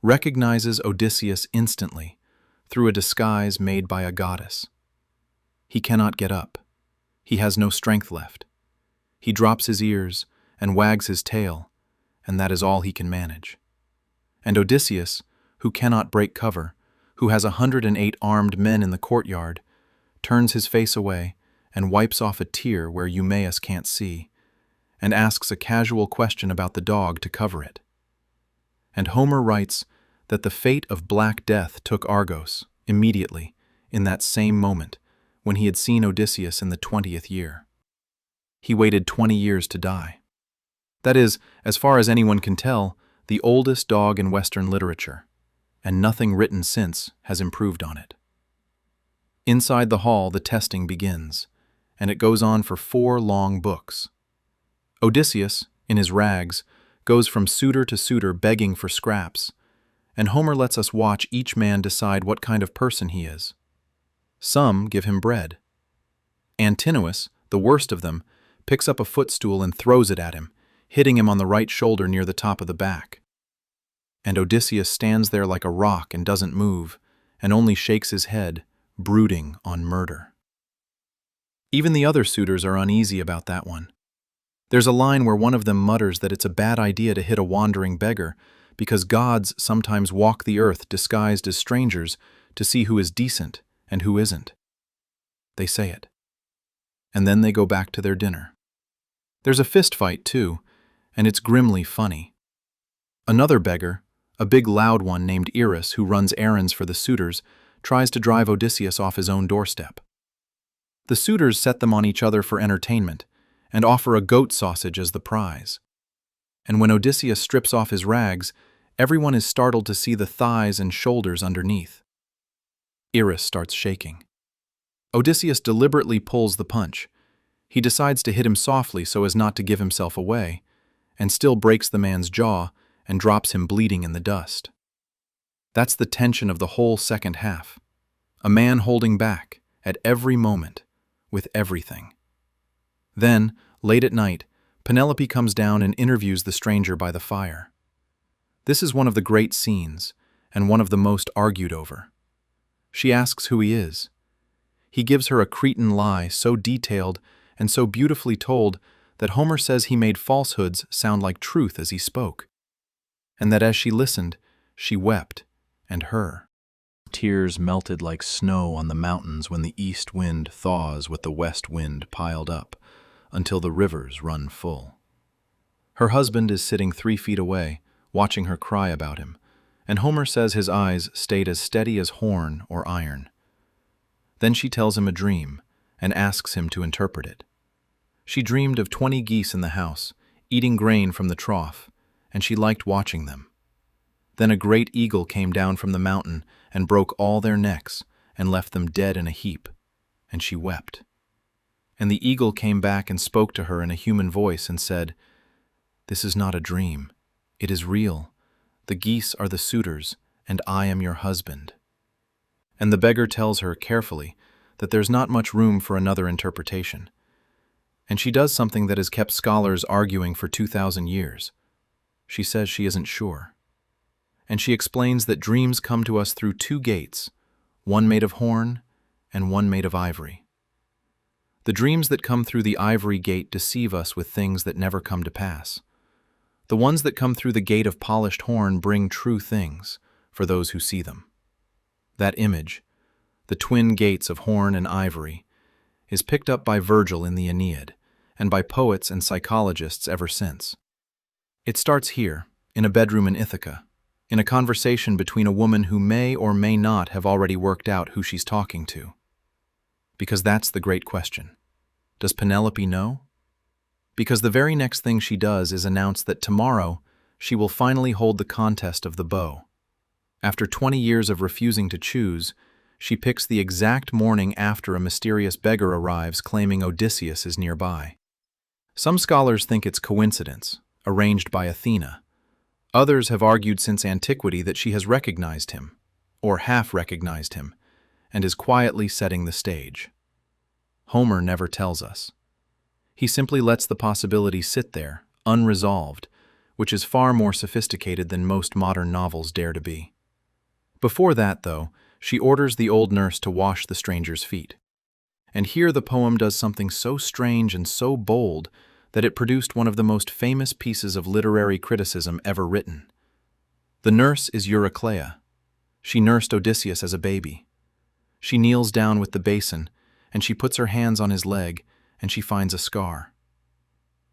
recognizes Odysseus instantly through a disguise made by a goddess. He cannot get up. He has no strength left. He drops his ears and wags his tail, and that is all he can manage. And Odysseus, who cannot break cover, who has 108 armed men in the courtyard, turns his face away and wipes off a tear where Eumaeus can't see, and asks a casual question about the dog to cover it. And Homer writes that the fate of Black Death took Argos immediately in that same moment when he had seen Odysseus in the 20th year. He waited 20 years to die. That is, as far as anyone can tell, the oldest dog in Western literature, and nothing written since has improved on it. Inside the hall, the testing begins, and it goes on for 4 long books. Odysseus, in his rags, goes from suitor to suitor begging for scraps, and Homer lets us watch each man decide what kind of person he is. Some give him bread. Antinous, the worst of them, picks up a footstool and throws it at him, hitting him on the right shoulder near the top of the back. And Odysseus stands there like a rock and doesn't move, and only shakes his head, brooding on murder. Even the other suitors are uneasy about that one. There's a line where one of them mutters that it's a bad idea to hit a wandering beggar, because gods sometimes walk the earth disguised as strangers to see who is decent and who isn't. They say it. And then they go back to their dinner. There's a fist fight, too, and it's grimly funny. Another beggar, a big loud one named Eris who runs errands for the suitors, tries to drive Odysseus off his own doorstep. The suitors set them on each other for entertainment and offer a goat sausage as the prize. And when Odysseus strips off his rags, everyone is startled to see the thighs and shoulders underneath. Eris starts shaking. Odysseus deliberately pulls the punch. He decides to hit him softly so as not to give himself away, and still breaks the man's jaw and drops him bleeding in the dust. That's the tension of the whole second half. A man holding back, at every moment, with everything. Then, late at night, Penelope comes down and interviews the stranger by the fire. This is one of the great scenes, and one of the most argued over. She asks who he is. He gives her a Cretan lie so detailed and so beautifully told that Homer says he made falsehoods sound like truth as he spoke, and that as she listened, she wept, and her tears melted like snow on the mountains when the east wind thaws with the west wind piled up, until the rivers run full. Her husband is sitting 3 feet away, watching her cry about him, and Homer says his eyes stayed as steady as horn or iron. Then she tells him a dream, and asks him to interpret it. She dreamed of 20 geese in the house, eating grain from the trough, and she liked watching them. Then a great eagle came down from the mountain and broke all their necks and left them dead in a heap, and she wept. And the eagle came back and spoke to her in a human voice and said, "This is not a dream. It is real. The geese are the suitors, and I am your husband." And the beggar tells her carefully that there's not much room for another interpretation. And she does something that has kept scholars arguing for 2,000 years. She says she isn't sure. And she explains that dreams come to us through 2 gates, one made of horn and one made of ivory. The dreams that come through the ivory gate deceive us with things that never come to pass. The ones that come through the gate of polished horn bring true things for those who see them. That image, the twin gates of horn and ivory, is picked up by Virgil in the Aeneid, and by poets and psychologists ever since. It starts here, in a bedroom in Ithaca, in a conversation between a woman who may or may not have already worked out who she's talking to. Because that's the great question. Does Penelope know? Because the very next thing she does is announce that tomorrow she will finally hold the contest of the bow. After 20 years of refusing to choose, she picks the exact morning after a mysterious beggar arrives claiming Odysseus is nearby. Some scholars think it's coincidence, arranged by Athena. Others have argued since antiquity that she has recognized him, or half-recognized him, and is quietly setting the stage. Homer never tells us. He simply lets the possibility sit there, unresolved, which is far more sophisticated than most modern novels dare to be. Before that, though, she orders the old nurse to wash the stranger's feet. And here the poem does something so strange and so bold that it produced one of the most famous pieces of literary criticism ever written. The nurse is Eurycleia. She nursed Odysseus as a baby. She kneels down with the basin, and she puts her hands on his leg, and she finds a scar.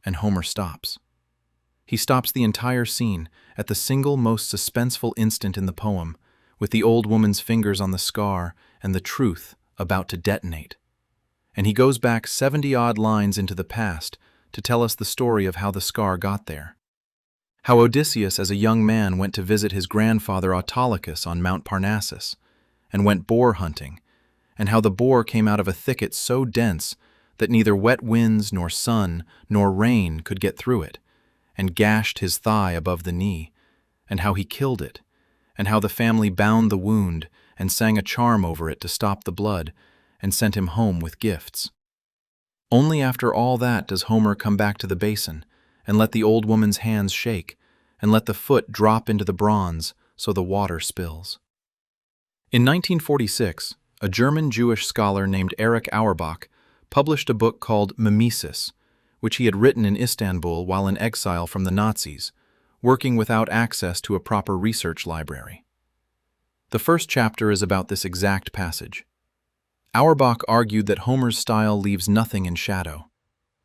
And Homer stops. He stops the entire scene at the single most suspenseful instant in the poem, with the old woman's fingers on the scar and the truth about to detonate. And he goes back 70-odd lines into the past to tell us the story of how the scar got there. How Odysseus as a young man went to visit his grandfather Autolycus on Mount Parnassus, and went boar hunting, and how the boar came out of a thicket so dense that neither wet winds nor sun nor rain could get through it, and gashed his thigh above the knee, and how he killed it, and how the family bound the wound and sang a charm over it to stop the blood, and sent him home with gifts. Only after all that does Homer come back to the basin and let the old woman's hands shake and let the foot drop into the bronze so the water spills. In 1946, a German Jewish scholar named Erich Auerbach published a book called Mimesis, which he had written in Istanbul while in exile from the Nazis, working without access to a proper research library. The first chapter is about this exact passage. Auerbach argued that Homer's style leaves nothing in shadow.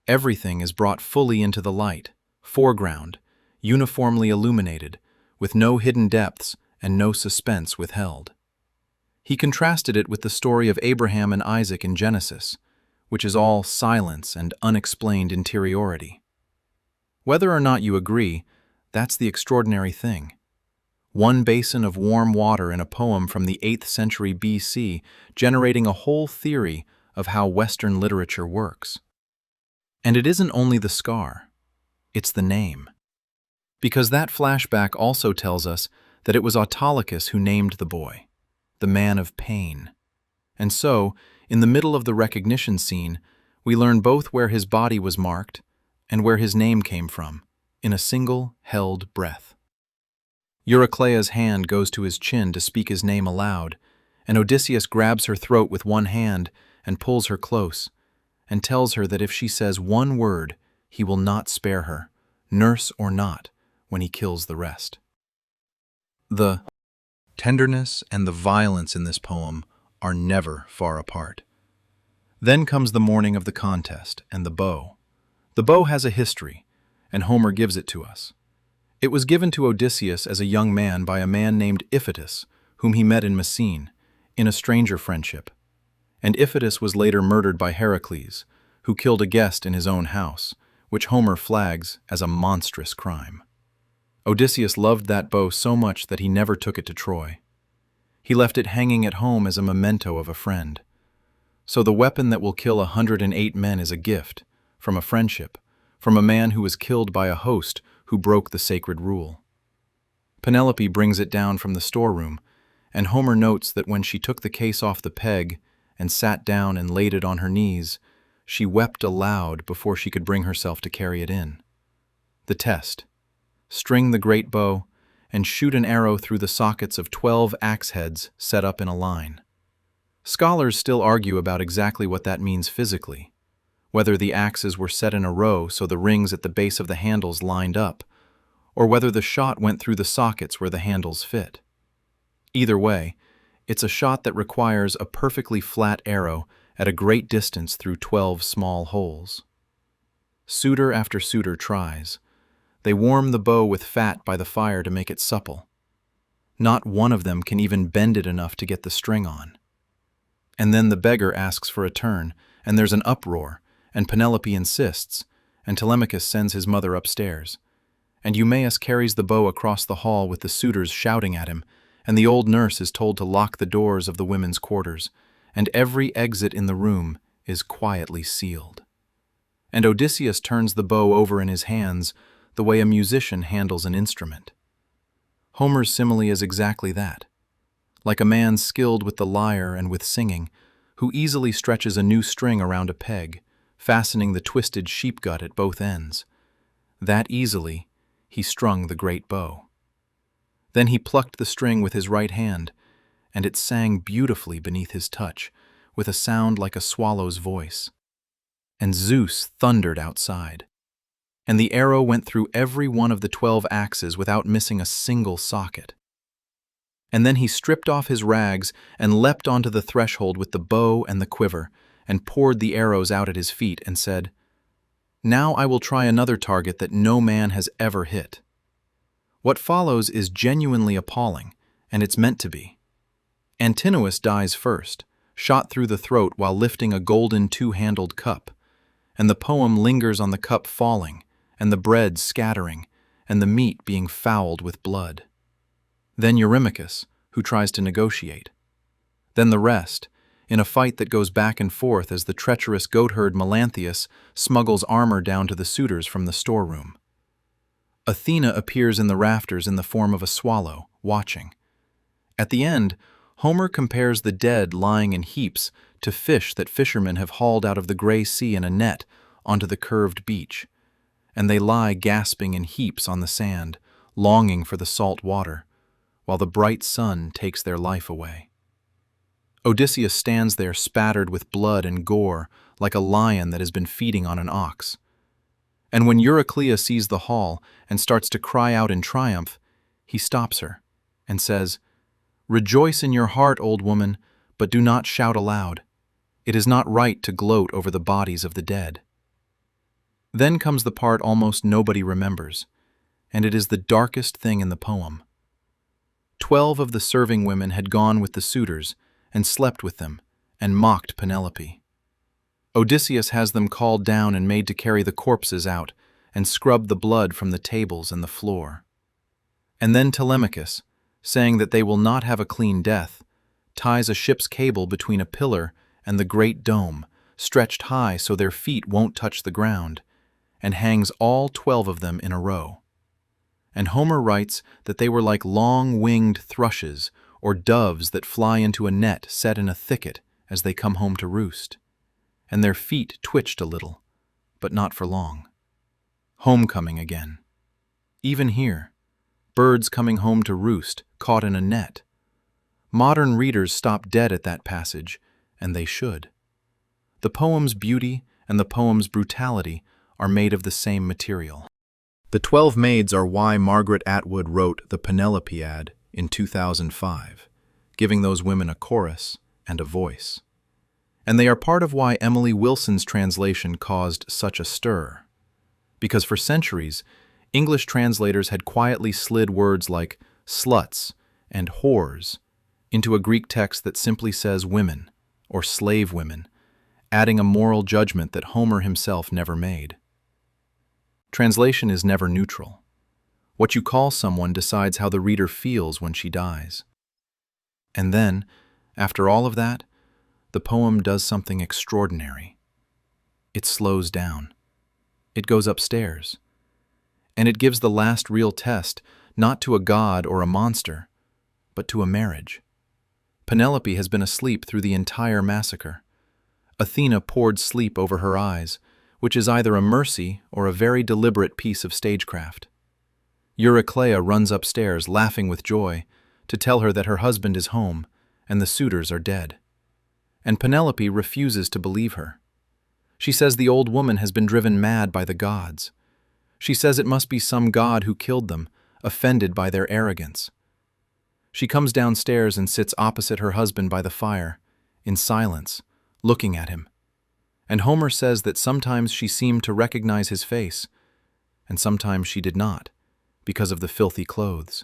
Everything is brought fully into the light, foreground, uniformly illuminated, with no hidden depths and no suspense withheld. He contrasted it with the story of Abraham and Isaac in Genesis, which is all silence and unexplained interiority. Whether or not you agree, that's the extraordinary thing. One basin of warm water in a poem from the 8th century BC, generating a whole theory of how Western literature works. And it isn't only the scar, it's the name. Because that flashback also tells us that it was Autolycus who named the boy, the man of pain. And so, in the middle of the recognition scene, we learn both where his body was marked and where his name came from, in a single held breath. Eurycleia's hand goes to his chin to speak his name aloud, and Odysseus grabs her throat with one hand and pulls her close, and tells her that if she says one word, he will not spare her, nurse or not, when he kills the rest. The tenderness and the violence in this poem are never far apart. Then comes the morning of the contest and the bow. The bow has a history, and Homer gives it to us. It was given to Odysseus as a young man by a man named Iphitus, whom he met in Messene, in a stranger friendship. And Iphitus was later murdered by Heracles, who killed a guest in his own house, which Homer flags as a monstrous crime. Odysseus loved that bow so much that he never took it to Troy. He left it hanging at home as a memento of a friend. So the weapon that will kill 108 men is a gift, from a friendship, from a man who was killed by a host who broke the sacred rule. Penelope brings it down from the storeroom, and Homer notes that when she took the case off the peg and sat down and laid it on her knees, she wept aloud before she could bring herself to carry it in. The test: string the great bow and shoot an arrow through the sockets of 12 axe heads set up in a line. Scholars still argue about exactly what that means physically, whether the axes were set in a row so the rings at the base of the handles lined up, or whether the shot went through the sockets where the handles fit. Either way, It's a shot that requires a perfectly flat arrow at a great distance through 12 small holes. Suitor after suitor tries. They warm the bow with fat by the fire to make it supple. Not one of them can even bend it enough to get the string on. And then the beggar asks for a turn, and there's an uproar, and Penelope insists, and Telemachus sends his mother upstairs. And Eumaeus carries the bow across the hall with the suitors shouting at him, and the old nurse is told to lock the doors of the women's quarters, and every exit in the room is quietly sealed. And Odysseus turns the bow over in his hands the way a musician handles an instrument. Homer's simile is exactly that. Like a man skilled with the lyre and with singing, who easily stretches a new string around a peg, fastening the twisted sheep-gut at both ends. That easily, he strung the great bow. Then he plucked the string with his right hand, and it sang beautifully beneath his touch, with a sound like a swallow's voice. And Zeus thundered outside. And the arrow went through every one of the 12 axes without missing a single socket. And then he stripped off his rags and leapt onto the threshold with the bow and the quiver, and poured the arrows out at his feet and said, "Now I will try another target that no man has ever hit." What follows is genuinely appalling, and it's meant to be. Antinous dies first, shot through the throat while lifting a golden two-handled cup, and the poem lingers on the cup falling, and the bread scattering, and the meat being fouled with blood. Then Eurymachus, who tries to negotiate. Then the rest, in a fight that goes back and forth as the treacherous goatherd Melanthius smuggles armor down to the suitors from the storeroom. Athena appears in the rafters in the form of a swallow, watching. At the end, Homer compares the dead lying in heaps to fish that fishermen have hauled out of the gray sea in a net onto the curved beach, and they lie gasping in heaps on the sand, longing for the salt water, while the bright sun takes their life away. Odysseus stands there spattered with blood and gore like a lion that has been feeding on an ox. And when Euryclea sees the hall and starts to cry out in triumph, he stops her and says, "Rejoice in your heart, old woman, but do not shout aloud. It is not right to gloat over the bodies of the dead." Then comes the part almost nobody remembers, and it is the darkest thing in the poem. 12 of the serving women had gone with the suitors and slept with them and mocked Penelope. Odysseus has them called down and made to carry the corpses out and scrub the blood from the tables and the floor. And then Telemachus, saying that they will not have a clean death, ties a ship's cable between a pillar and the great dome, stretched high so their feet won't touch the ground, and hangs all 12 of them in a row. And Homer writes that they were like long-winged thrushes or doves that fly into a net set in a thicket as they come home to roost. And their feet twitched a little, but not for long. Homecoming again. Even here, birds coming home to roost, caught in a net. Modern readers stop dead at that passage, and they should. The poem's beauty and the poem's brutality are made of the same material. The 12 maids are why Margaret Atwood wrote the Penelopiad in 2005, giving those women a chorus and a voice. And they are part of why Emily Wilson's translation caused such a stir. Because for centuries, English translators had quietly slid words like sluts and whores into a Greek text that simply says women or slave women, adding a moral judgment that Homer himself never made. Translation is never neutral. What you call someone decides how the reader feels when she dies. And then, after all of that, the poem does something extraordinary. It slows down. It goes upstairs. And it gives the last real test, not to a god or a monster, but to a marriage. Penelope has been asleep through the entire massacre. Athena poured sleep over her eyes, which is either a mercy or a very deliberate piece of stagecraft. Euryclea runs upstairs, laughing with joy, to tell her that her husband is home and the suitors are dead. And Penelope refuses to believe her. She says the old woman has been driven mad by the gods. She says it must be some god who killed them, offended by their arrogance. She comes downstairs and sits opposite her husband by the fire, in silence, looking at him. And Homer says that sometimes she seemed to recognize his face, and sometimes she did not, because of the filthy clothes.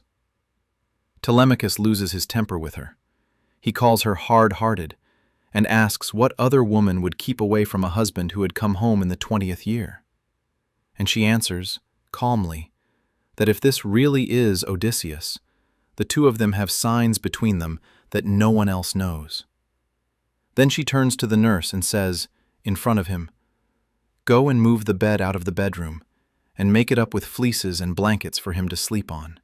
Telemachus loses his temper with her. He calls her hard-hearted, and asks what other woman would keep away from a husband who had come home in the 20th year. And she answers, calmly, that if this really is Odysseus, the two of them have signs between them that no one else knows. Then she turns to the nurse and says, in front of him, "Go and move the bed out of the bedroom, and make it up with fleeces and blankets for him to sleep on."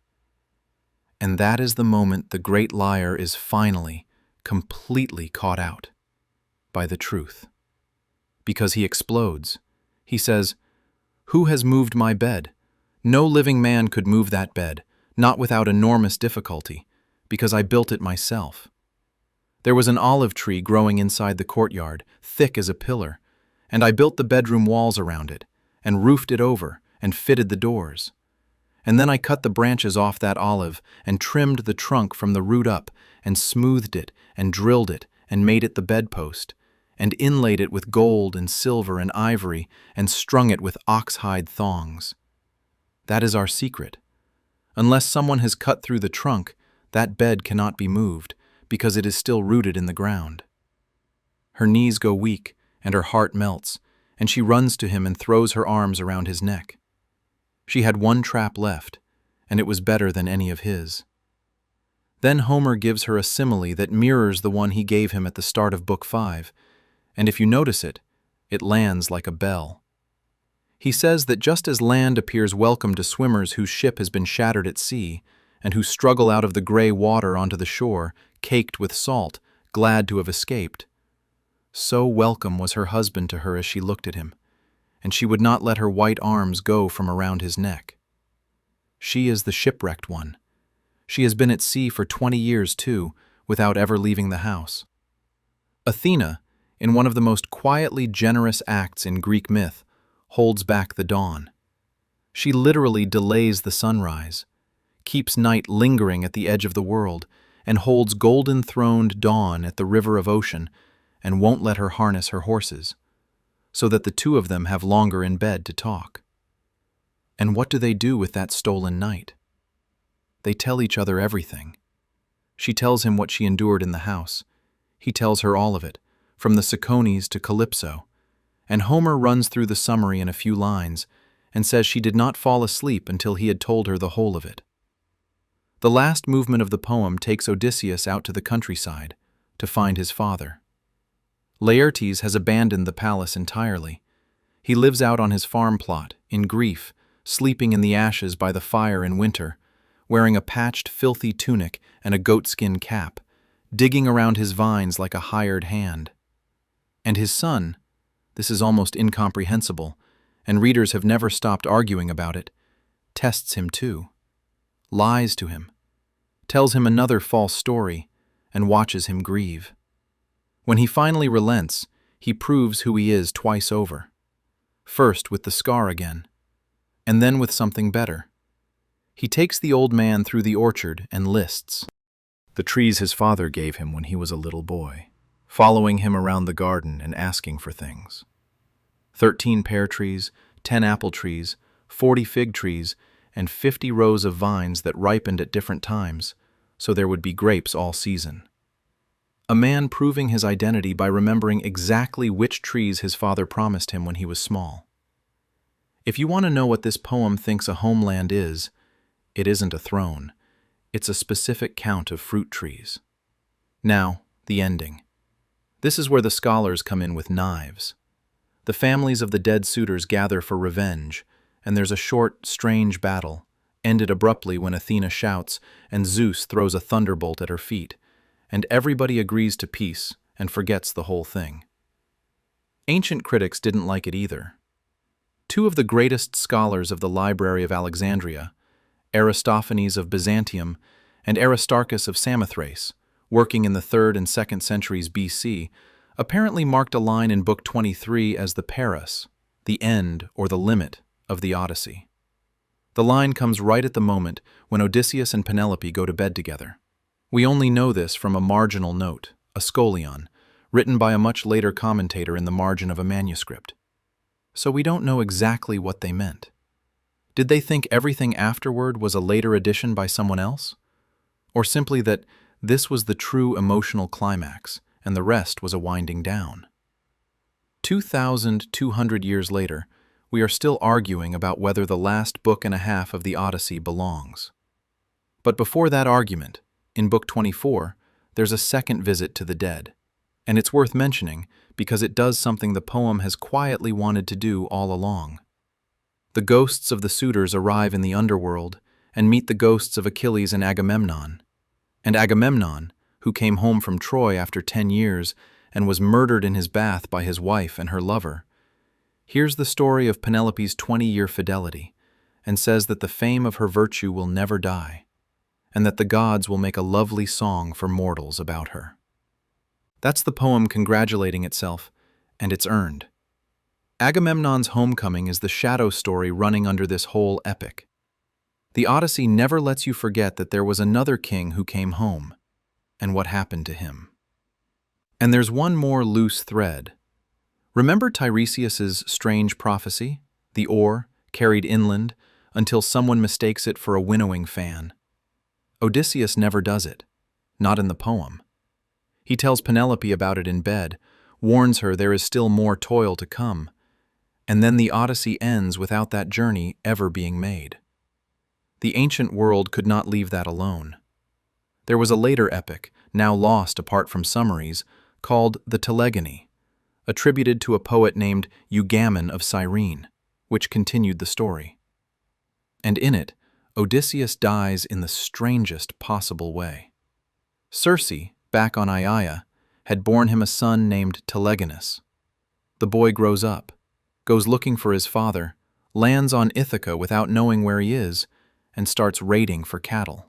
And that is the moment the great liar is finally, completely caught out by the truth. Because he explodes. He says, "Who has moved my bed? No living man could move that bed, not without enormous difficulty, because I built it myself. There was an olive tree growing inside the courtyard, thick as a pillar, and I built the bedroom walls around it, and roofed it over, and fitted the doors. And then I cut the branches off that olive, and trimmed the trunk from the root up, and smoothed it, and drilled it, and made it the bedpost, and inlaid it with gold and silver and ivory, and strung it with ox-hide thongs. That is our secret. Unless someone has cut through the trunk, that bed cannot be moved, because it is still rooted in the ground." Her knees go weak, and her heart melts, and she runs to him and throws her arms around his neck. She had one trap left, and it was better than any of his. Then Homer gives her a simile that mirrors the one he gave him at the start of Book 5, and if you notice it, it lands like a bell. He says that just as land appears welcome to swimmers whose ship has been shattered at sea, and who struggle out of the gray water onto the shore, caked with salt, glad to have escaped, so welcome was her husband to her as she looked at him, and she would not let her white arms go from around his neck. She is the shipwrecked one. She has been at sea for 20 years, too, without ever leaving the house. Athena, in one of the most quietly generous acts in Greek myth, holds back the dawn. She literally delays the sunrise, keeps night lingering at the edge of the world, and holds golden-throned dawn at the river of ocean, and won't let her harness her horses, so that the two of them have longer in bed to talk. And what do they do with that stolen night? They tell each other everything. She tells him what she endured in the house. He tells her all of it, from the Cicones to Calypso, and Homer runs through the summary in a few lines and says she did not fall asleep until he had told her the whole of it. The last movement of the poem takes Odysseus out to the countryside to find his father. Laertes has abandoned the palace entirely. He lives out on his farm plot, in grief, sleeping in the ashes by the fire in winter, wearing a patched, filthy tunic and a goatskin cap, digging around his vines like a hired hand. And his son, this is almost incomprehensible, and readers have never stopped arguing about it, tests him too, lies to him, tells him another false story, and watches him grieve. When he finally relents, he proves who he is twice over. First with the scar again, and then with something better. He takes the old man through the orchard and lists the trees his father gave him when he was a little boy, following him around the garden and asking for things. 13 pear trees, 10 apple trees, 40 fig trees, and 50 rows of vines that ripened at different times, so there would be grapes all season. A man proving his identity by remembering exactly which trees his father promised him when he was small. If you want to know what this poem thinks a homeland is, it isn't a throne. It's a specific count of fruit trees. Now, the ending. This is where the scholars come in with knives. The families of the dead suitors gather for revenge, and there's a short, strange battle, ended abruptly when Athena shouts and Zeus throws a thunderbolt at her feet, and everybody agrees to peace and forgets the whole thing. Ancient critics didn't like it either. Two of the greatest scholars of the Library of Alexandria, Aristophanes of Byzantium and Aristarchus of Samothrace, working in the 3rd and 2nd centuries BC, apparently marked a line in Book 23 as the paras, the end or the limit of the Odyssey. The line comes right at the moment when Odysseus and Penelope go to bed together. We only know this from a marginal note, a scholion, written by a much later commentator in the margin of a manuscript. So we don't know exactly what they meant. Did they think everything afterward was a later addition by someone else? Or simply that this was the true emotional climax and the rest was a winding down? 2,200 years later, we are still arguing about whether the last book and a half of the Odyssey belongs. But before that argument, in Book 24, there's a second visit to the dead. And it's worth mentioning because it does something the poem has quietly wanted to do all along. The ghosts of the suitors arrive in the underworld and meet the ghosts of Achilles and Agamemnon. And Agamemnon, who came home from Troy after 10 years and was murdered in his bath by his wife and her lover, hears the story of Penelope's 20-year fidelity and says that the fame of her virtue will never die, and that the gods will make a lovely song for mortals about her. That's the poem congratulating itself, and it's earned. Agamemnon's homecoming is the shadow story running under this whole epic. The Odyssey never lets you forget that there was another king who came home, and what happened to him. And there's one more loose thread. Remember Tiresias's strange prophecy, the oar carried inland until someone mistakes it for a winnowing fan? Odysseus never does it, not in the poem. He tells Penelope about it in bed, warns her there is still more toil to come, and then the Odyssey ends without that journey ever being made. The ancient world could not leave that alone. There was a later epic, now lost apart from summaries, called the Telegony, attributed to a poet named Eugamon of Cyrene, which continued the story. And in it, Odysseus dies in the strangest possible way. Circe, back on Aiaia, had borne him a son named Telegonus. The boy grows up, goes looking for his father, lands on Ithaca without knowing where he is, and starts raiding for cattle.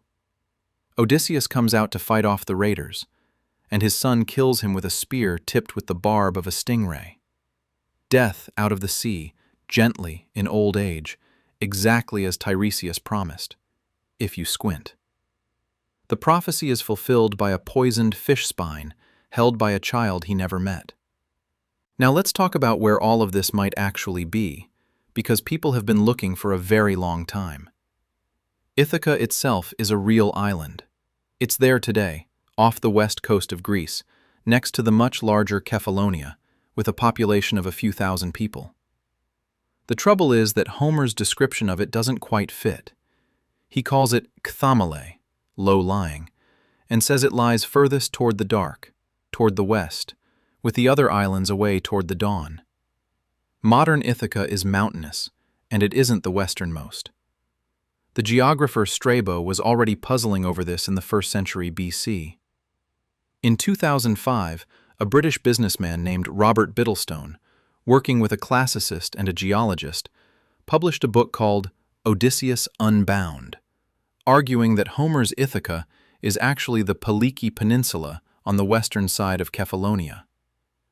Odysseus comes out to fight off the raiders, and his son kills him with a spear tipped with the barb of a stingray. Death out of the sea, gently, in old age, exactly as Tiresias promised, if you squint. The prophecy is fulfilled by a poisoned fish spine held by a child he never met. Now let's talk about where all of this might actually be, because people have been looking for a very long time. Ithaca itself is a real island. It's there today, off the west coast of Greece, next to the much larger Kephallonia, with a population of a few thousand people. The trouble is that Homer's description of it doesn't quite fit. He calls it Kthamale, low-lying, and says it lies furthest toward the dark, toward the west, with the other islands away toward the dawn. Modern Ithaca is mountainous, and it isn't the westernmost. The geographer Strabo was already puzzling over this in the 1st century BC. In 2005, a British businessman named Robert Bittlestone, working with a classicist and a geologist, published a book called Odysseus Unbound, arguing that Homer's Ithaca is actually the Peliki Peninsula on the western side of Kephallonia,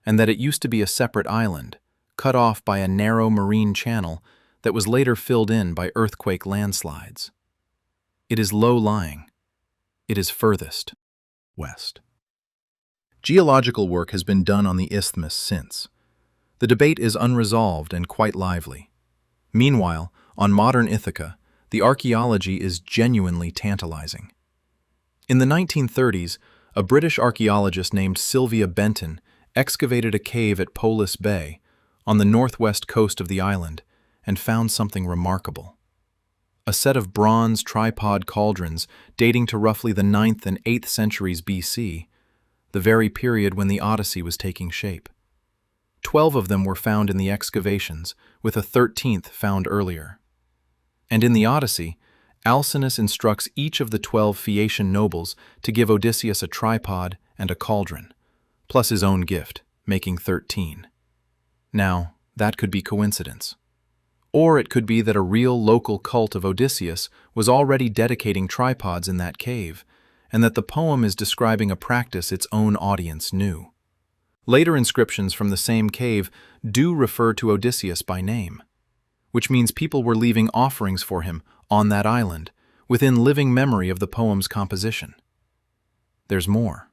and that it used to be a separate island, cut off by a narrow marine channel that was later filled in by earthquake landslides. It is low-lying. It is furthest west. Geological work has been done on the isthmus since. The debate is unresolved and quite lively. Meanwhile, on modern Ithaca, the archaeology is genuinely tantalizing. In the 1930s, a British archaeologist named Sylvia Benton excavated a cave at Polis Bay, on the northwest coast of the island, and found something remarkable. A set of bronze tripod cauldrons dating to roughly the 9th and 8th centuries BC, the very period when the Odyssey was taking shape. 12 of them were found in the excavations, with a 13th found earlier. And in the Odyssey, Alcinous instructs each of the 12 Phaeacian nobles to give Odysseus a tripod and a cauldron, plus his own gift, making 13. Now, that could be coincidence. Or it could be that a real local cult of Odysseus was already dedicating tripods in that cave, and that the poem is describing a practice its own audience knew. Later inscriptions from the same cave do refer to Odysseus by name, which means people were leaving offerings for him on that island, within living memory of the poem's composition. there's more.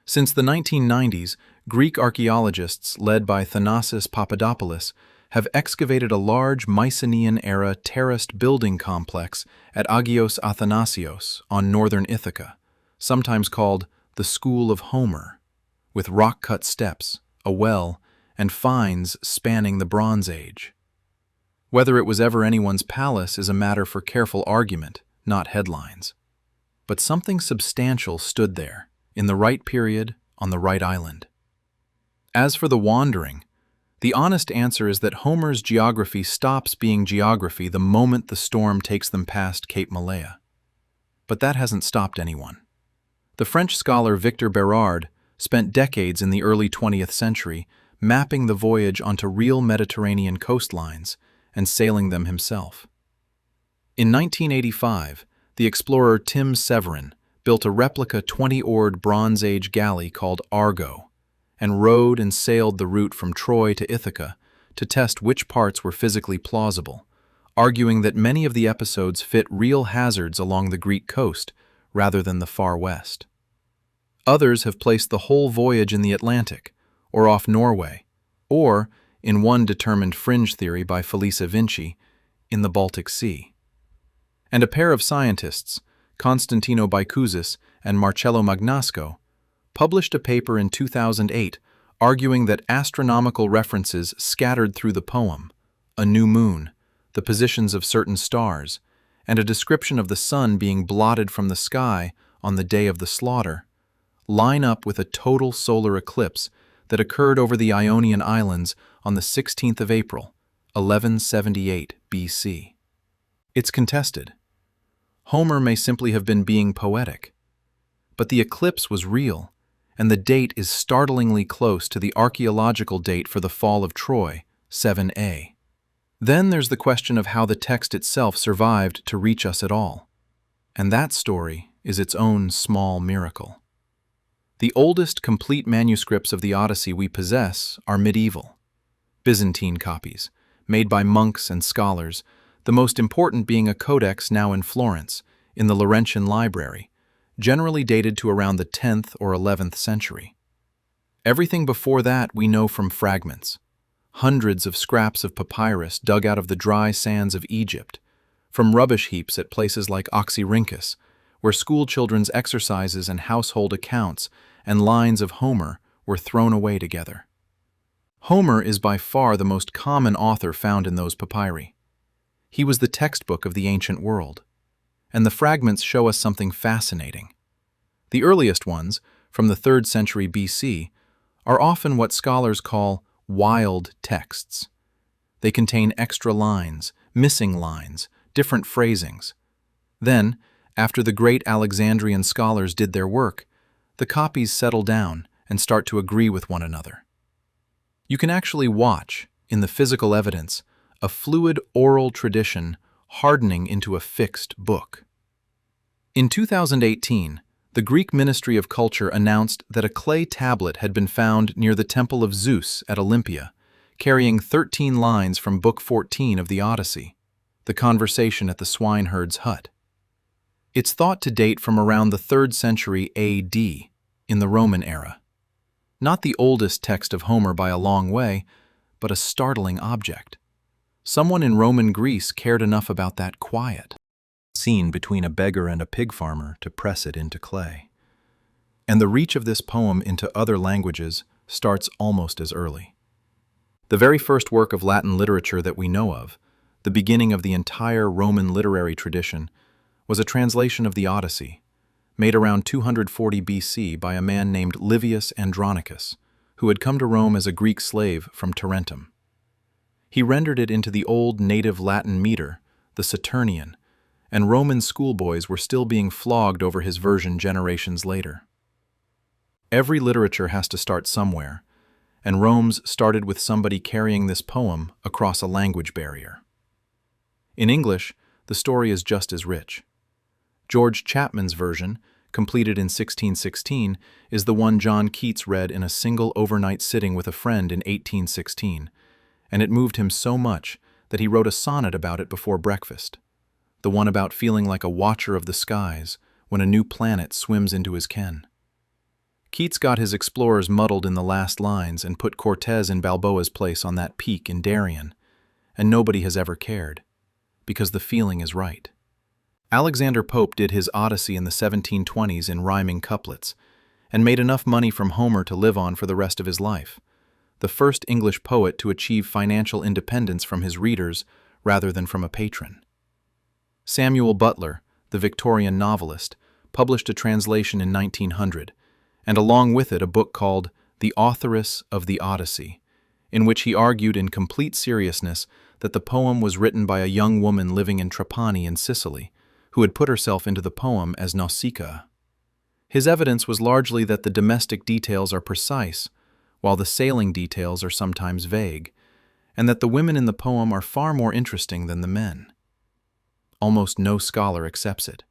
Since the 1990s, Greek archaeologists led by Thanasis Papadopoulos have excavated a large Mycenaean-era terraced building complex at Agios Athanasios on northern Ithaca, sometimes called the School of Homer, with rock-cut steps, a well, and finds spanning the Bronze Age. Whether it was ever anyone's palace is a matter for careful argument, not headlines. But something substantial stood there, in the right period, on the right island. As for the wandering, the honest answer is that Homer's geography stops being geography the moment the storm takes them past Cape Malea. But that hasn't stopped anyone. The French scholar Victor Bérard spent decades in the early 20th century mapping the voyage onto real Mediterranean coastlines and sailing them himself. In 1985, the explorer Tim Severin built a replica 20-oared Bronze Age galley called Argo, and rowed and sailed the route from Troy to Ithaca to test which parts were physically plausible, arguing that many of the episodes fit real hazards along the Greek coast rather than the far west. Others have placed the whole voyage in the Atlantic, or off Norway, or, in one determined fringe theory by Felisa Vinci, in the Baltic Sea. And a pair of scientists, Constantino Baikouzis and Marcello Magnasco, published a paper in 2008 arguing that astronomical references scattered through the poem, a new moon, the positions of certain stars, and a description of the sun being blotted from the sky on the day of the slaughter, line up with a total solar eclipse that occurred over the Ionian Islands on the 16th of April, 1178 BC. It's contested. Homer may simply have been being poetic, but the eclipse was real, and the date is startlingly close to the archaeological date for the fall of Troy, 7a. Then there's the question of how the text itself survived to reach us at all, and that story is its own small miracle. The oldest complete manuscripts of the Odyssey we possess are medieval, Byzantine copies, made by monks and scholars, the most important being a codex now in Florence, in the Laurentian Library, generally dated to around the 10th or 11th century. Everything before that we know from fragments, hundreds of scraps of papyrus dug out of the dry sands of Egypt, from rubbish heaps at places like Oxyrhynchus, where schoolchildren's exercises and household accounts and lines of Homer were thrown away together. Homer is by far the most common author found in those papyri. He was the textbook of the ancient world, and the fragments show us something fascinating. The earliest ones, from the 3rd century BC, are often what scholars call wild texts. They contain extra lines, missing lines, different phrasings. Then, after the great Alexandrian scholars did their work, the copies settle down and start to agree with one another. You can actually watch, in the physical evidence, a fluid oral tradition hardening into a fixed book. In 2018, the Greek Ministry of Culture announced that a clay tablet had been found near the Temple of Zeus at Olympia, carrying 13 lines from Book 14 of the Odyssey, the conversation at the swineherd's hut. It's thought to date from around the 3rd century AD, in the Roman era. Not the oldest text of Homer by a long way, but a startling object. Someone in Roman Greece cared enough about that quiet scene between a beggar and a pig farmer to press it into clay. And the reach of this poem into other languages starts almost as early. The very first work of Latin literature that we know of, the beginning of the entire Roman literary tradition, was a translation of the Odyssey, made around 240 BC by a man named Livius Andronicus, who had come to Rome as a Greek slave from Tarentum. He rendered it into the old native Latin meter, the Saturnian, and Roman schoolboys were still being flogged over his version generations later. Every literature has to start somewhere, and Rome's started with somebody carrying this poem across a language barrier. In English, the story is just as rich. George Chapman's version, completed in 1616, is the one John Keats read in a single overnight sitting with a friend in 1816, and it moved him so much that he wrote a sonnet about it before breakfast, the one about feeling like a watcher of the skies when a new planet swims into his ken. Keats got his explorers muddled in the last lines and put Cortez in Balboa's place on that peak in Darien, and nobody has ever cared, because the feeling is right. Alexander Pope did his Odyssey in the 1720s in rhyming couplets, and made enough money from Homer to live on for the rest of his life, the first English poet to achieve financial independence from his readers rather than from a patron. Samuel Butler, the Victorian novelist, published a translation in 1900, and along with it a book called The Authoress of the Odyssey, in which he argued in complete seriousness that the poem was written by a young woman living in Trapani in Sicily, who had put herself into the poem as Nausicaa. His evidence was largely that the domestic details are precise, while the sailing details are sometimes vague, and that the women in the poem are far more interesting than the men. Almost no scholar accepts it.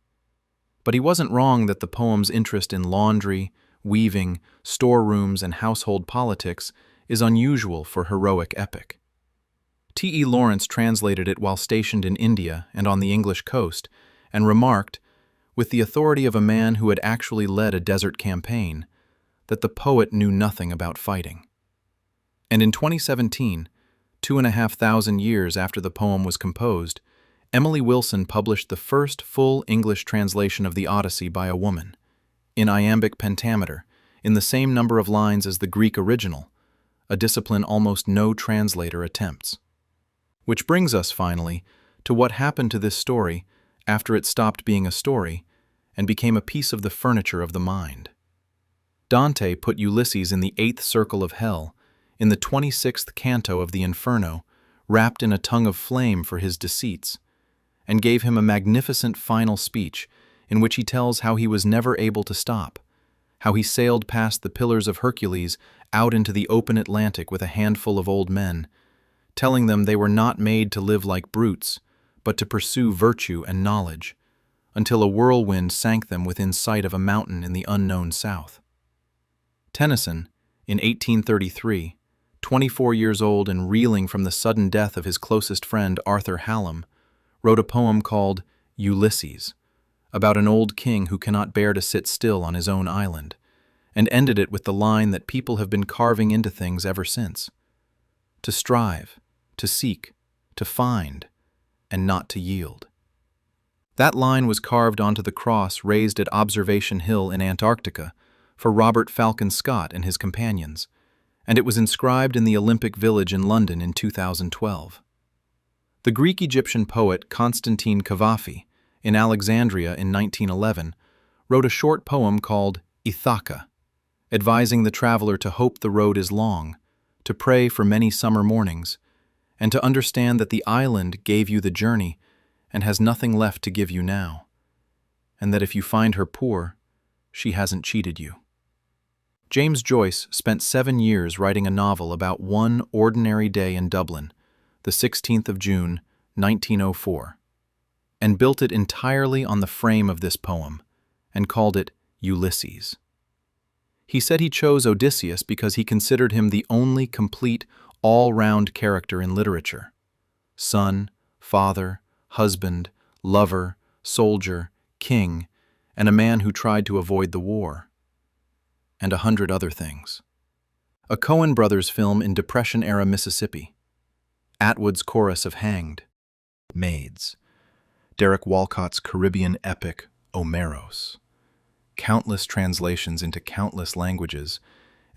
But he wasn't wrong that the poem's interest in laundry, weaving, storerooms, and household politics is unusual for heroic epic. T.E. Lawrence translated it while stationed in India and on the English coast, and remarked, with the authority of a man who had actually led a desert campaign, that the poet knew nothing about fighting. And in 2017, 2,500 years after the poem was composed, Emily Wilson published the first full English translation of the Odyssey by a woman, in iambic pentameter, in the same number of lines as the Greek original, a discipline almost no translator attempts. Which brings us, finally, to what happened to this story after it stopped being a story and became a piece of the furniture of the mind. Dante put Ulysses in the 8th circle of hell, in the 26th canto of the Inferno, wrapped in a tongue of flame for his deceits, and gave him a magnificent final speech in which he tells how he was never able to stop, how he sailed past the Pillars of Hercules out into the open Atlantic with a handful of old men, telling them they were not made to live like brutes, but to pursue virtue and knowledge, until a whirlwind sank them within sight of a mountain in the unknown south. Tennyson, in 1833, 24 years old and reeling from the sudden death of his closest friend Arthur Hallam, wrote a poem called Ulysses, about an old king who cannot bear to sit still on his own island, and ended it with the line that people have been carving into things ever since: to strive, to seek, to find, and not to yield. That line was carved onto the cross raised at Observation Hill in Antarctica for Robert Falcon Scott and his companions, and it was inscribed in the Olympic Village in London in 2012. The Greek-Egyptian poet Constantine Cavafy, in Alexandria in 1911, wrote a short poem called Ithaca, advising the traveler to hope the road is long, to pray for many summer mornings, and to understand that the island gave you the journey and has nothing left to give you now, and that if you find her poor, she hasn't cheated you. James Joyce spent 7 years writing a novel about one ordinary day in Dublin, the 16th of June, 1904, and built it entirely on the frame of this poem, and called it Ulysses. He said he chose Odysseus because he considered him the only complete, all-round character in literature: son, father, husband, lover, soldier, king, and a man who tried to avoid the war, and 100 other things. A Coen Brothers film in Depression-era Mississippi, Atwood's chorus of Hanged, Maids, Derek Walcott's Caribbean epic Omeros, countless translations into countless languages,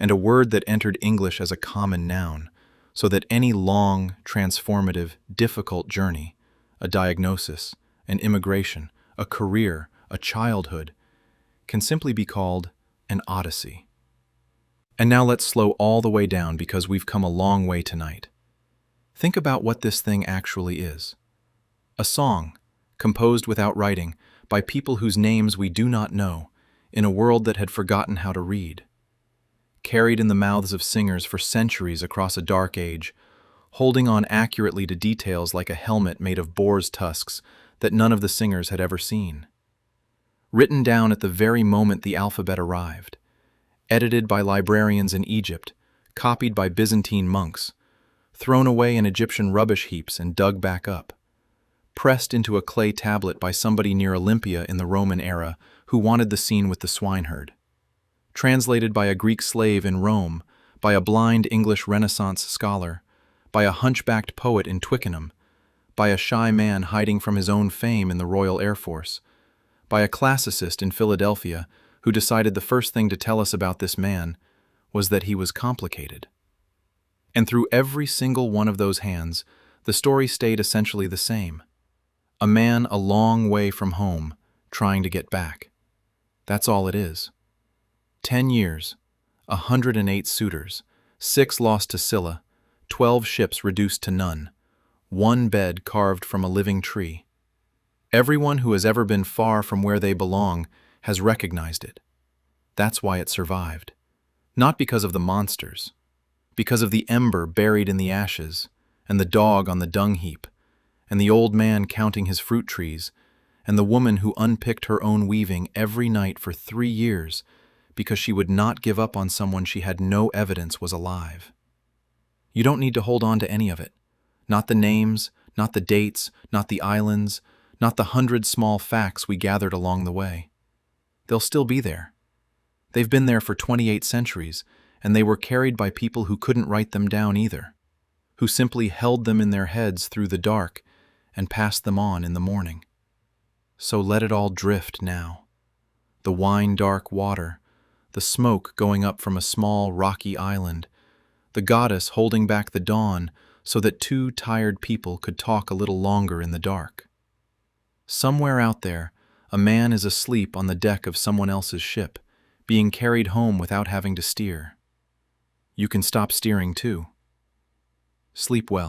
and a word that entered English as a common noun, so that any long, transformative, difficult journey, a diagnosis, an immigration, a career, a childhood, can simply be called an Odyssey. And now let's slow all the way down because we've come a long way tonight. Think about what this thing actually is. A song, composed without writing, by people whose names we do not know, in a world that had forgotten how to read. Carried in the mouths of singers for centuries across a dark age, holding on accurately to details like a helmet made of boar's tusks that none of the singers had ever seen. Written down at the very moment the alphabet arrived, edited by librarians in Egypt, copied by Byzantine monks, thrown away in Egyptian rubbish heaps and dug back up, pressed into a clay tablet by somebody near Olympia in the Roman era who wanted the scene with the swineherd. Translated by a Greek slave in Rome, by a blind English Renaissance scholar, by a hunchbacked poet in Twickenham, by a shy man hiding from his own fame in the Royal Air Force, by a classicist in Philadelphia who decided the first thing to tell us about this man was that he was complicated. And through every single one of those hands, the story stayed essentially the same. A man a long way from home, trying to get back. That's all it is. 10 years, 108 suitors, 6 lost to Scylla, 12 ships reduced to none, 1 bed carved from a living tree. Everyone who has ever been far from where they belong has recognized it. That's why it survived. Not because of the monsters, because of the ember buried in the ashes, and the dog on the dung heap, and the old man counting his fruit trees, and the woman who unpicked her own weaving every night for 3 years because she would not give up on someone she had no evidence was alive. You don't need to hold on to any of it. Not the names, not the dates, not the islands, not the 100 small facts we gathered along the way. They'll still be there. They've been there for 28 centuries, and they were carried by people who couldn't write them down either, who simply held them in their heads through the dark and passed them on in the morning. So let it all drift now. The wine-dark water, the smoke going up from a small rocky island, the goddess holding back the dawn so that 2 tired people could talk a little longer in the dark. Somewhere out there, a man is asleep on the deck of someone else's ship, being carried home without having to steer. You can stop steering too. Sleep well.